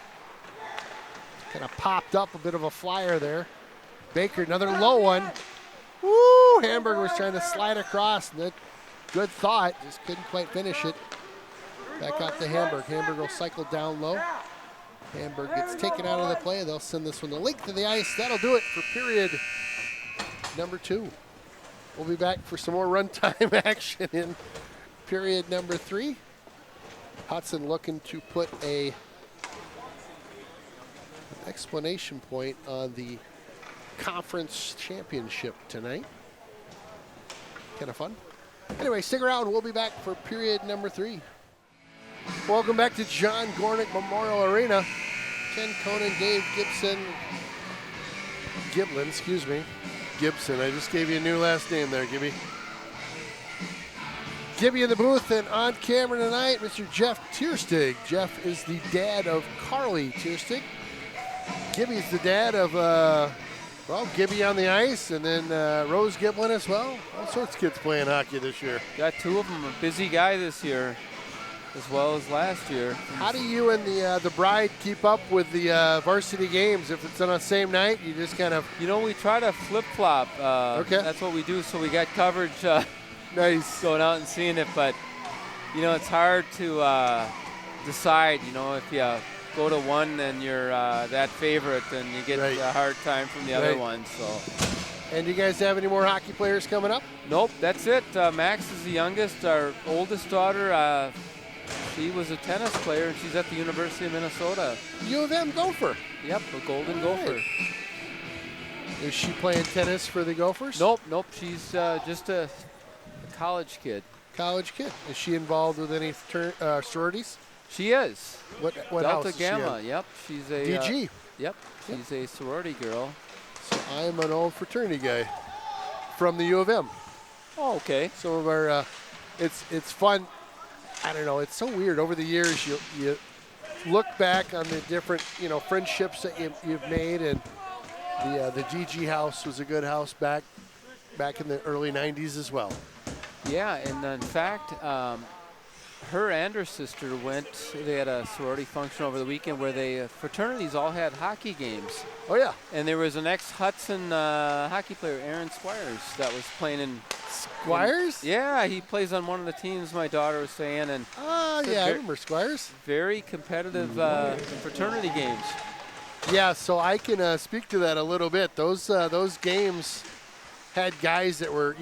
Kind of popped up, a bit of a flyer there. Baker, another low one. Woo! Hamburg was trying to slide across. Good thought, just couldn't quite finish it. Back out to Hamburg. Hamburg will cycle down low. Hamburg gets taken out of the play. They'll send this one the length of the ice. That'll do it for period number 2. We'll be back for some more runtime action in period number 3. Hudson looking to put an explanation point on the conference championship tonight. Kind of fun. Anyway, stick around. We'll be back for period number 3. Welcome back to John Gornick Memorial Arena. Ken Conan, Dave Giblin, excuse me. Gibson, I just gave you a new last name there, Gibby. Gibby in the booth, and on camera tonight, Mr. Jeff Tierstig. Jeff is the dad of Carly Tierstig. Gibby's the dad of, Gibby on the ice, and then Rose Giblin as well. All sorts of kids playing hockey this year. Got 2 of them. A busy guy this year, as well as last year. How do you and the bride keep up with the varsity games? If it's on the same night, you just kind of... We try to flip-flop. Okay. That's what we do, so we got coverage nice. going out and seeing it. But, it's hard to decide, if you go to one and you're that favorite, then you get a hard time from the other one. So. And do you guys have any more hockey players coming up? Nope, that's it. Max is the youngest. Our oldest daughter, she was a tennis player, and she's at the University of Minnesota. U of M Gopher. Yep, a Golden Gopher. Is she playing tennis for the Gophers? Nope. She's just a college kid. College kid. Is she involved with any sororities? She is. What Delta house is Gamma. she in? Yep, she's a DG. Yep, she's a sorority girl. So I'm an old fraternity guy from the U of M. Oh, okay. Some of our, it's fun. I don't know. It's so weird. Over the years, you look back on the different friendships that you've made, and the DG house was a good house back in the early '90s as well. Yeah, and in fact, her and her sister went. They had a sorority function over the weekend where they fraternities all had hockey games. Oh yeah. And there was an ex-Hudson hockey player, Aaron Squires, that was playing in. Squires? Yeah, he plays on one of the teams. My daughter was saying, and I remember Squires. Very competitive fraternity games. Yeah, so I can speak to that a little bit. Those games had guys that were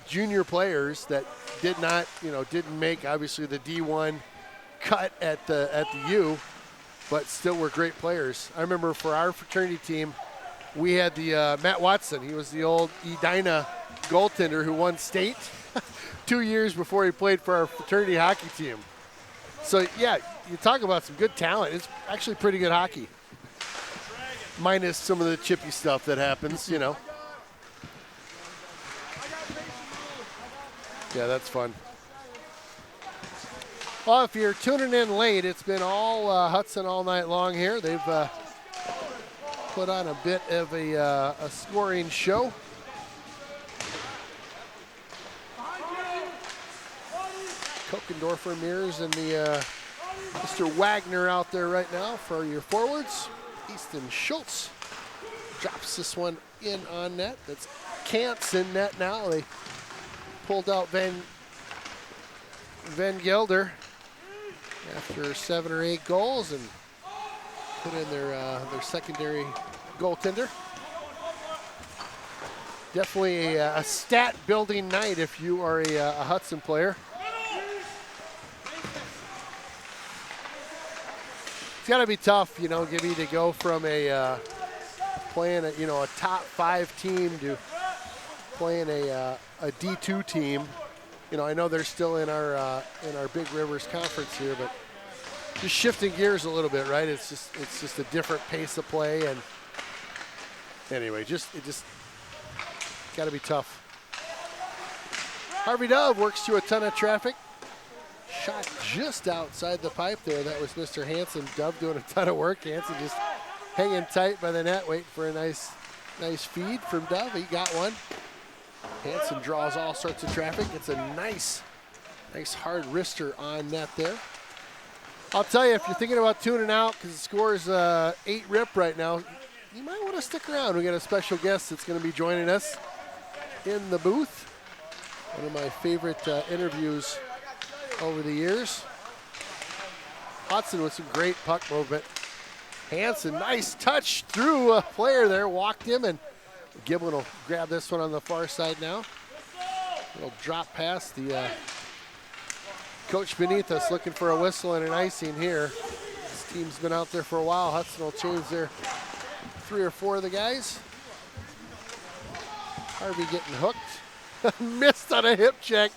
junior players that didn't make obviously the D1 cut at the U, but still were great players. I remember for our fraternity team, we had the Matt Watson. He was the old Edina goaltender who won state 2 years before he played for our fraternity hockey team. So, yeah, you talk about some good talent. It's actually pretty good hockey, minus some of the chippy stuff that happens, you know. Yeah, that's fun. Well, if you're tuning in late, it's been all Hudson all night long here. They've put on a bit of a scoring show. Kokendorfer, Mears, and the Mr. Wagner out there right now for your forwards. Easton Schultz drops this one in on net. That's Kant's in net now. They pulled out Van Gelder after 7 or 8 goals and put in their secondary goaltender. Definitely a stat building night if you are a Hudson player. It's got to be tough, you know, Gibby, to go from playing a top 5 team to playing a D2 team. You know, I know they're still in our Big Rivers Conference here, but just shifting gears a little bit, right? It's just a different pace of play, and anyway, it just got to be tough. Harvey Dove works through a ton of traffic. Shot just outside the pipe there. That was Mr. Hansen. Dove doing a ton of work. Hansen just hanging tight by the net, waiting for a nice feed from Dove. He got one. Hansen draws all sorts of traffic. It's a nice hard wrister on net there. I'll tell you, if you're thinking about tuning out because the score is 8-rip right now, you might want to stick around. We got a special guest that's going to be joining us in the booth. One of my favorite interviews over the years. Hudson with some great puck movement. Hansen, nice touch through a player there, walked him, and Giblin will grab this one on the far side now. Little drop pass. The coach beneath us looking for a whistle and an icing here. This team's been out there for a while. Hudson will change their 3 or 4 of the guys. Harvey getting hooked. Missed on a hip check.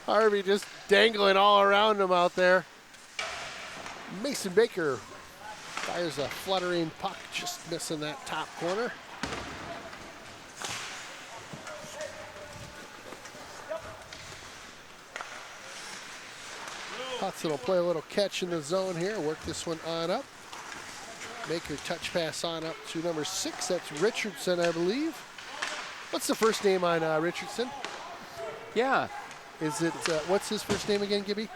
Harvey just dangling all around him out there. Mason Baker fires a fluttering puck, just missing that top corner. Hudson will play a little catch in the zone here, work this one on up. Baker touch pass on up to number 6. That's Richardson, I believe. What's the first name on Richardson? Yeah. Is it, what's his first name again, Gibby?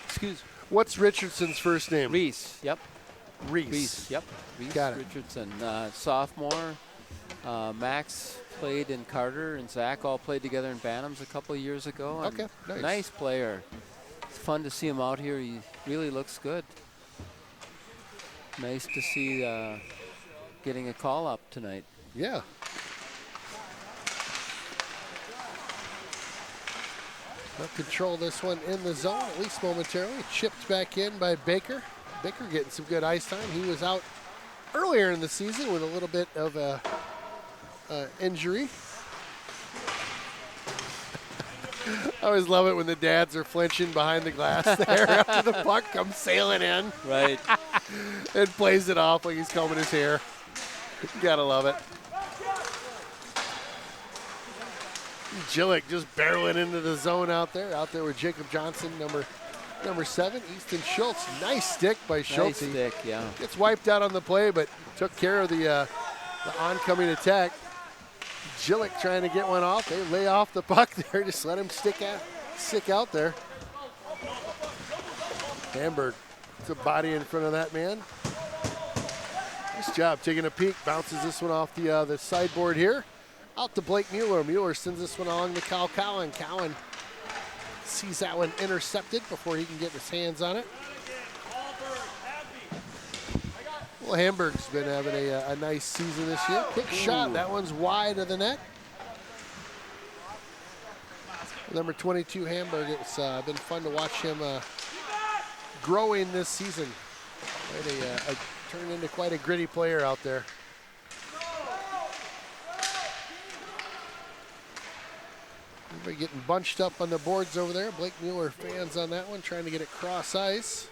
Excuse me. What's Richardson's first name? Reese. Yep. Reese. Yep. Reese Got it. Richardson, sophomore. Max played in Carter, and Zach all played together in Bantams a couple of years ago. Okay, nice. Nice player. It's fun to see him out here. He really looks good. Nice to see getting a call up tonight. Yeah. They'll control this one in the zone, at least momentarily. Chipped back in by Baker. Baker getting some good ice time. He was out earlier in the season with a little bit of a injury. I always love it when the dads are flinching behind the glass there after the puck comes sailing in. Right. And plays it off like he's combing his hair. You gotta love it. Jillick just barreling into the zone out there with Jacob Johnson, number 7, Easton Schultz. Nice stick by Schultz. Nice stick, yeah. Gets wiped out on the play, but took care of the oncoming attack. Jillick trying to get one off. They lay off the puck there. Just let him stick out there. Hamburg puts a body in front of that man. Nice job taking a peek. Bounces this one off the sideboard here. Out to Blake Mueller. Mueller sends this one along to Cal Cowan. Cowan sees that one intercepted before he can get his hands on it. Well, Hamburg's been having a nice season this year. Quick shot. That one's wide of the net. Number 22, Hamburg. It's been fun to watch him growing this season. Turned into quite a gritty player out there. Everybody getting bunched up on the boards over there. Blake Mueller fans on that one, trying to get it cross ice.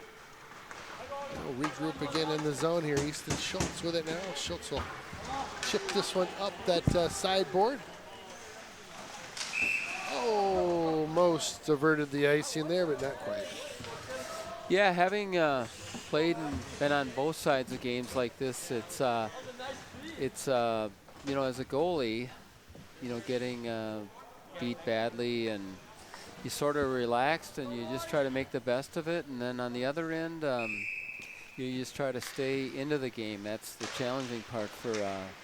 We'll regroup again in the zone here. Easton Schultz with it now. Schultz will chip this one up that sideboard. Almost averted the icing there, but not quite. Yeah, having played and been on both sides of games like this, it's you know, as a goalie, you know, getting beat badly, and you sort of relaxed and you just try to make the best of it. And then on the other end, you just try to stay into the game. That's the challenging part for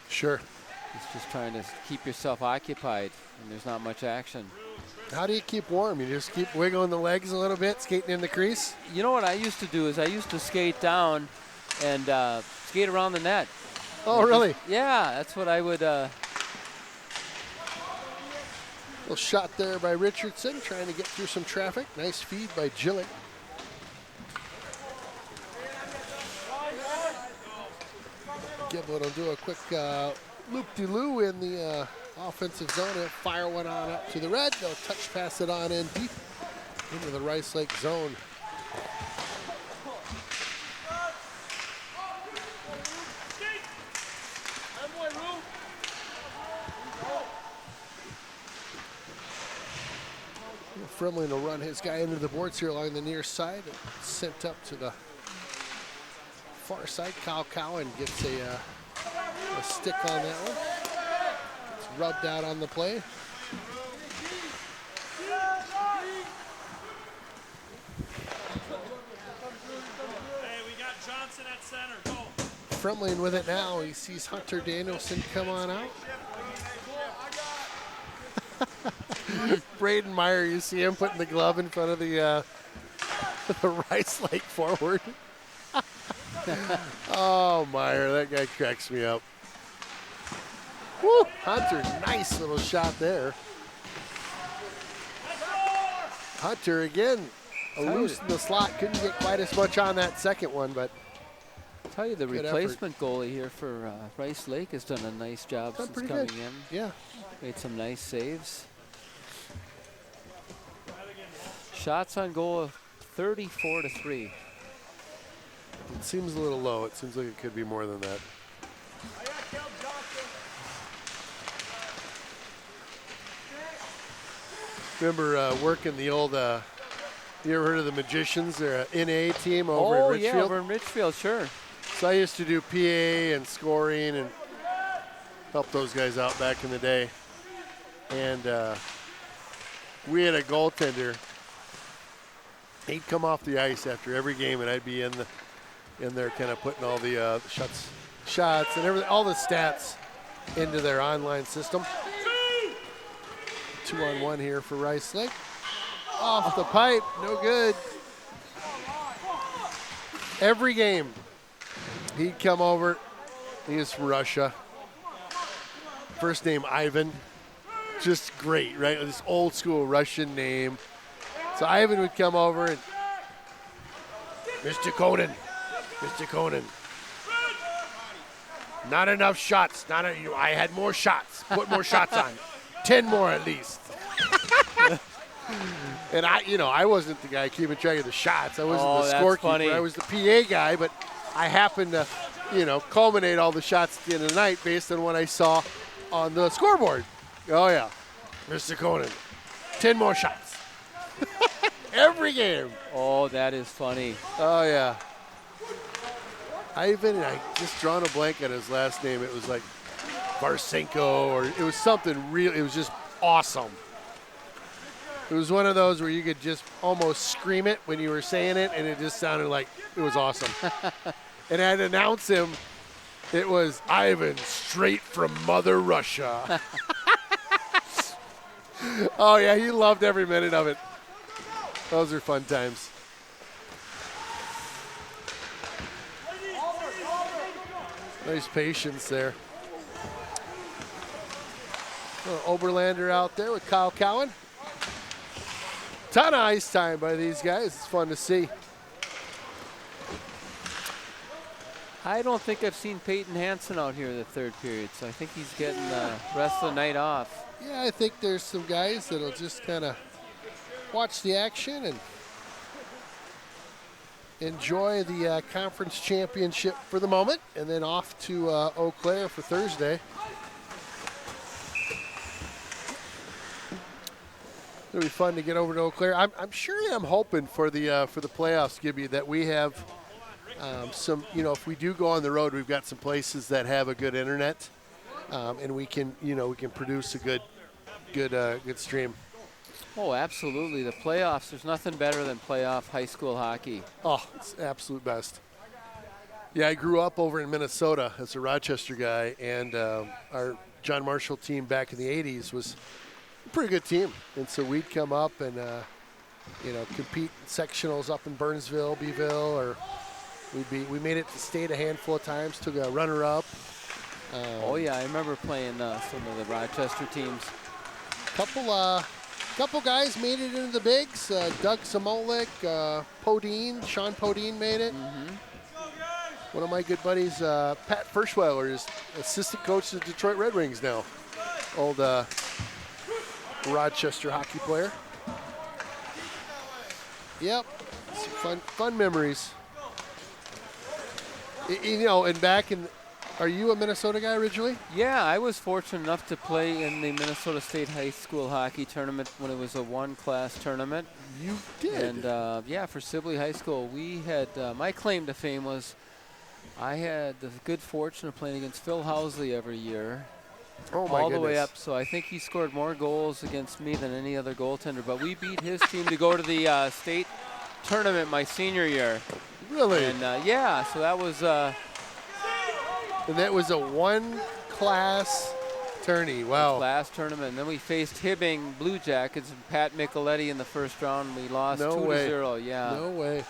Sure. it's just trying to keep yourself occupied, and there's not much action. How do you keep warm? You just keep wiggling the legs a little bit, skating in the crease? You know what I used to do is I used to skate down and skate around the net. Oh, really? Yeah, that's what I would. Little shot there by Richardson, trying to get through some traffic. Nice feed by Gillick. Giblin will do a quick loop-de-loo in the offensive zone. He'll fire one on up to the red. They'll touch pass it on in deep into the Rice Lake zone. Fremlin will run his guy into the boards here along the near side. Sent up to the far side. Kyle Cowan gets a stick on that one. Gets rubbed out on the play. Hey, we got Johnson at center. Go. Fremlin with it now. He sees Hunter Danielson come on out. Braden Meyer, you see him putting the glove in front of the Rice Lake forward. Oh, Meyer, that guy cracks me up. Woo! Hunter, nice little shot there. Hunter again, loose in the slot. Couldn't get quite as much on that second one, but Tell you, the good replacement goalie here for Rice Lake has done a nice job done since pretty coming good. in. Yeah. Made some nice saves. Shots on goal of 34-3. It seems a little low. It seems like it could be more than that. Remember working the old, you ever heard of the Magicians? They're an NA team over in Richfield. Yeah, over in Richfield, sure. So I used to do PA and scoring and help those guys out back in the day. And we had a goaltender. He'd come off the ice after every game, and I'd be in there kind of putting all the shots and everything, all the stats into their online system. 2-on-1 here for Rice Lake. Off the pipe, no good. Every game, he'd come over. He was from Russia. First name Ivan. Just great, right? This old school Russian name. So Ivan would come over and, Mr. Conan, not enough shots. I had more shots. Put more shots on. 10 more at least. And I wasn't the guy keeping track of the shots. I wasn't the scorekeeper. I was the PA guy, but I happened to, culminate all the shots at the end of the night based on what I saw on the scoreboard. Oh yeah, Mr. Conan, 10 more shots. Every game. Oh, that is funny. Oh yeah. Ivan, I just drawn a blank on his last name. It was like Barsenko, or it was something real. It was just awesome. It was one of those where you could just almost scream it when you were saying it, and it just sounded like it was awesome. And I'd announce him. It was Ivan, straight from Mother Russia. Oh yeah, he loved every minute of it. Those are fun times. Nice patience there. Oberlander out there with Kyle Cowan. Ton of ice time by these guys. It's fun to see. I don't think I've seen Peyton Hansen out here the third period, so I think he's getting the rest of the night off. Yeah, I think there's some guys that'll just kind of watch the action and enjoy the conference championship for the moment, and then off to Eau Claire for Thursday. It'll be fun to get over to Eau Claire. I'm sure I'm hoping for the playoffs, Gibby, that we have some. If we do go on the road, we've got some places that have a good internet, and we can produce a good stream. Oh, absolutely. The playoffs, there's nothing better than playoff high school hockey. Oh, it's the absolute best. Yeah, I grew up over in Minnesota as a Rochester guy, and our John Marshall team back in the 80s was a pretty good team. And so we'd come up and, compete in sectionals up in Burnsville, Beeville, or we made it to state a handful of times, took a runner-up. Oh, yeah, I remember playing some of the Rochester teams. Couple guys made it into the bigs. Doug Samolik, Sean Podine made it. Mm-hmm. One of my good buddies, Pat Ferschweiler, is assistant coach of the Detroit Red Wings now. Old Rochester hockey player. Yep, some fun memories. And back in, are you a Minnesota guy originally? Yeah, I was fortunate enough to play in the Minnesota State High School Hockey Tournament when it was a one-class tournament. You did? And, for Sibley High School, we had, my claim to fame was I had the good fortune of playing against Phil Housley every year. Oh, my all goodness. the way up, so I think he scored more goals against me than any other goaltender. But we beat his team to go to the state tournament my senior year. Really? And, so that was... and that was a one-class tourney. Wow. Class tournament. And then we faced Hibbing Blue Jackets and Pat Micheletti in the first round. We lost 2-0. Yeah. No way.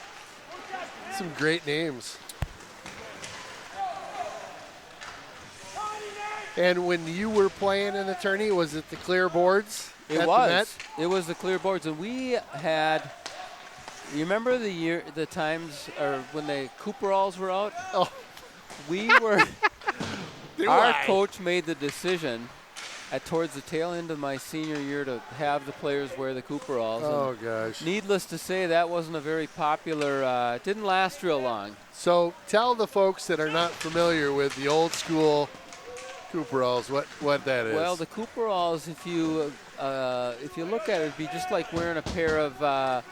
Some great names. And when you were playing in the tourney, was it the clear boards? It was. It was the clear boards, and we had. You remember the times, or when the Cooperalls were out? Oh, we were. Our coach made the decision towards the tail end of my senior year to have the players wear the Cooperalls. Oh gosh. Needless to say, that wasn't a very popular. Didn't last real long. So tell the folks that are not familiar with the old school Cooperalls what that is. Well, the Cooperalls, if you look at it, it'd be just like wearing a pair of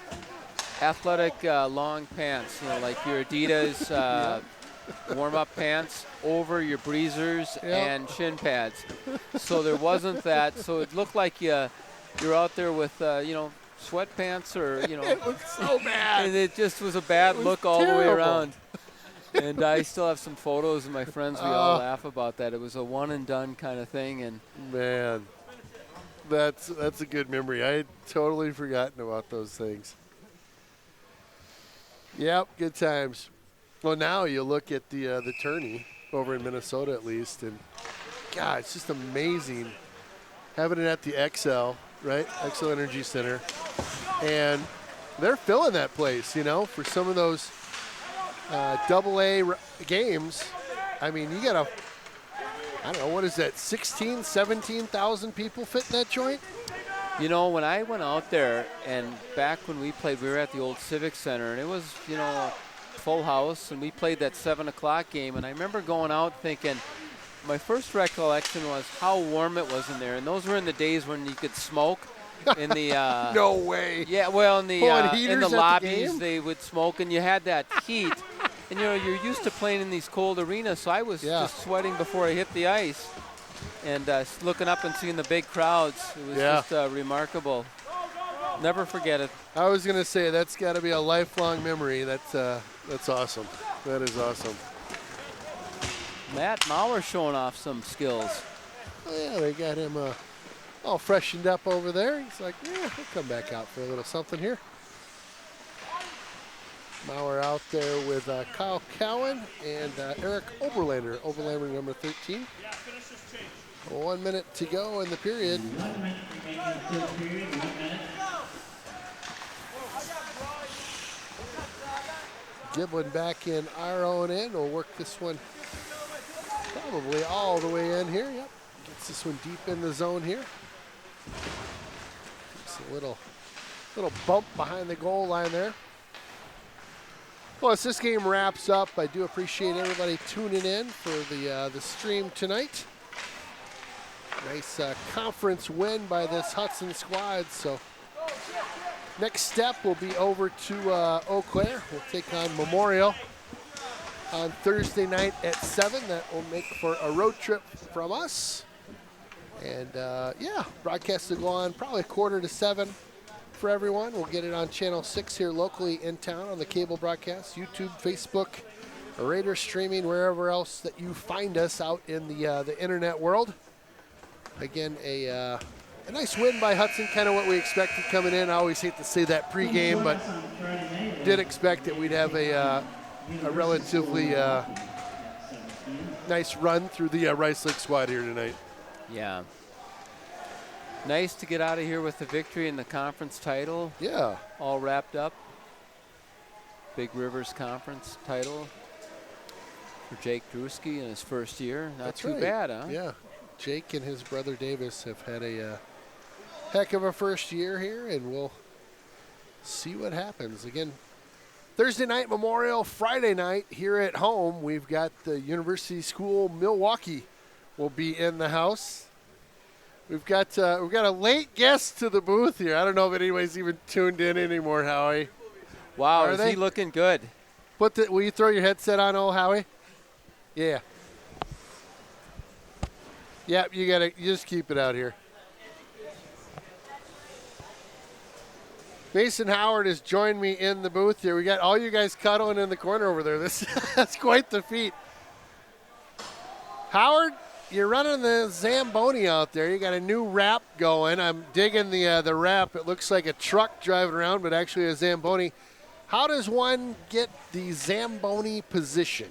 athletic long pants, like your Adidas warm-up pants over your breezers and shin pads. So there wasn't that. So it looked like you're out there with sweatpants or It looked so bad. And it just was a bad look all the way around. And I still have some photos of my friends. We all laugh about that. It was a one and done kind of thing. And man, that's a good memory. I had totally forgotten about those things. Yep, good times. Well, now you look at the tourney over in Minnesota at least, and God, it's just amazing having it at the XL, right? XL Energy Center, and they're filling that place, for some of those AA games. I mean, you got I don't know, what is that, 16, 17,000 people fit in that joint? when I went out there, and back when we played, we were at the old Civic Center, and it was, full house, and we played that 7 o'clock game, and I remember going out thinking, my first recollection was how warm it was in there, and those were in the days when you could smoke in the no way. Yeah, well, in the at lobbies the they would smoke, and you had that heat, and you're used to playing in these cold arenas, so I was just sweating before I hit the ice, and looking up and seeing the big crowds. It was just remarkable. Never forget it. I was gonna say that's got to be a lifelong memory. That's awesome. That is awesome. Matt Maurer showing off some skills. Oh, yeah, they got him all freshened up over there. He's like, yeah, he'll come back out for a little something here. Maurer out there with Kyle Cowan and Eric Oberlander. Oberlander number 13. 1 minute to go in the period. 1 minute remaining in the third period. 1 minute. Giblin back in our own end. We'll work this one probably all the way in here. Yep. Gets this one deep in the zone here. Just a little bump behind the goal line there. Well, as this game wraps up, I do appreciate everybody tuning in for the stream tonight. Nice conference win by this Hudson squad. So next step will be over to Eau Claire. We'll take on Memorial on Thursday night at 7. That will make for a road trip from us. And yeah, broadcast will go on probably 6:45 for everyone. We'll get it on Channel 6 here locally in town on the cable broadcast, YouTube, Facebook, Raider streaming, wherever else that you find us out in the internet world. Again, a nice win by Hudson, kind of what we expected coming in. I always hate to say that pregame, but did expect that we'd have a relatively nice run through the Rice Lake squad here tonight. Yeah. Nice to get out of here with the victory and the conference title. Yeah. All wrapped up. Big Rivers Conference title for Jake Drewski in his first year. Not That's too right. bad, huh? Yeah. Jake and his brother Davis have had a heck of a first year here, and we'll see what happens. Again, Thursday night Memorial, Friday night here at home, we've got the University School Milwaukee will be in the house. We've got a late guest to the booth here. I don't know if anybody's even tuned in anymore, Howie. Wow, Are is they? he looking good? Will you throw your headset on, old Howie? Yeah. Yeah, you just keep it out here. Mason Howard has joined me in the booth here. We got all you guys cuddling in the corner over there. That's quite the feat. Howard, you're running the Zamboni out there. You got a new wrap going. I'm digging the wrap. It looks like a truck driving around, but actually a Zamboni. How does one get the Zamboni position?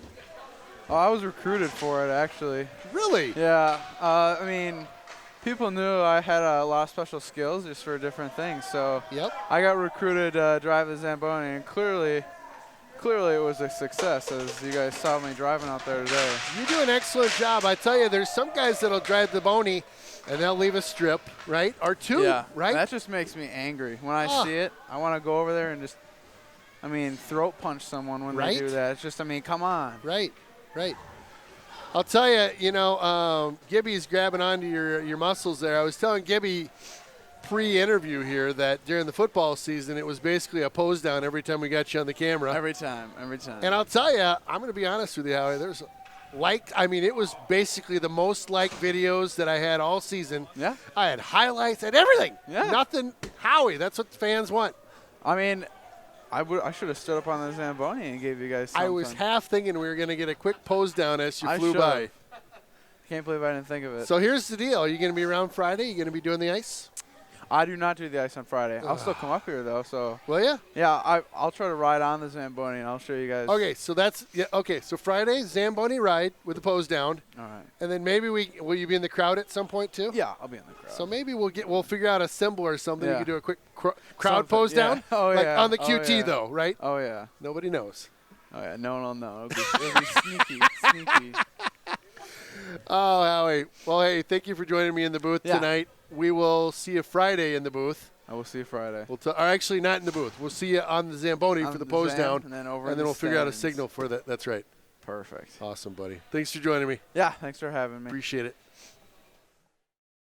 Oh, I was recruited for it, actually. Really? Yeah. I mean, people knew I had a lot of special skills just for different things. So Yep. I got recruited to drive the Zamboni, and clearly it was a success, as you guys saw me driving out there today. You do an excellent job. I tell you, there's some guys that'll drive the Boney, and they'll leave a strip, right? Or two, Yeah. right? That just makes me angry. When I see it, I want to go over there and just, throat punch someone when Right? they do that. It's just, come on. Right. I'll tell you, Gibby's grabbing onto your muscles there. I was telling Gibby pre-interview here that during the football season, it was basically a pose down every time we got you on the camera. Every time. And I'll tell you, I'm going to be honest with you, Howie. It was basically the most liked videos that I had all season. Yeah. I had highlights and everything. Yeah. Nothing Howie. That's what the fans want. I should have stood up on the Zamboni and gave you guys something. I was half thinking we were going to get a quick pose down as you I flew should've. by. Can't believe I didn't think of it. So here's the deal. Are you going to be around Friday? You going to be doing the ice? I do not do the ice on Friday. I'll still come up here, though. So Will you? yeah, I'll try to ride on the Zamboni, and I'll show you guys. Okay, so Friday, Zamboni ride with the pose down. All right. And then maybe will you be in the crowd at some point too? Yeah, I'll be in the crowd. So maybe we'll figure out a symbol or something. Yeah. We can do a quick crowd Something, pose yeah. down. Oh, like yeah. on the Oh, QT yeah. though, right? Oh yeah. Nobody knows. Oh yeah. No one will know. It'll be sneaky. Oh, Howie. Well, hey, thank you for joining me in the booth Yeah. tonight. We will see you Friday in the booth. I will see you Friday. Or actually, not in the booth. We'll see you on the Zamboni On for the the pose Zam, down, and then over and in then the we'll figure out a stands. signal for that. That's right. Perfect. Awesome, buddy. Thanks for joining me. Yeah. Thanks for having me. Appreciate it.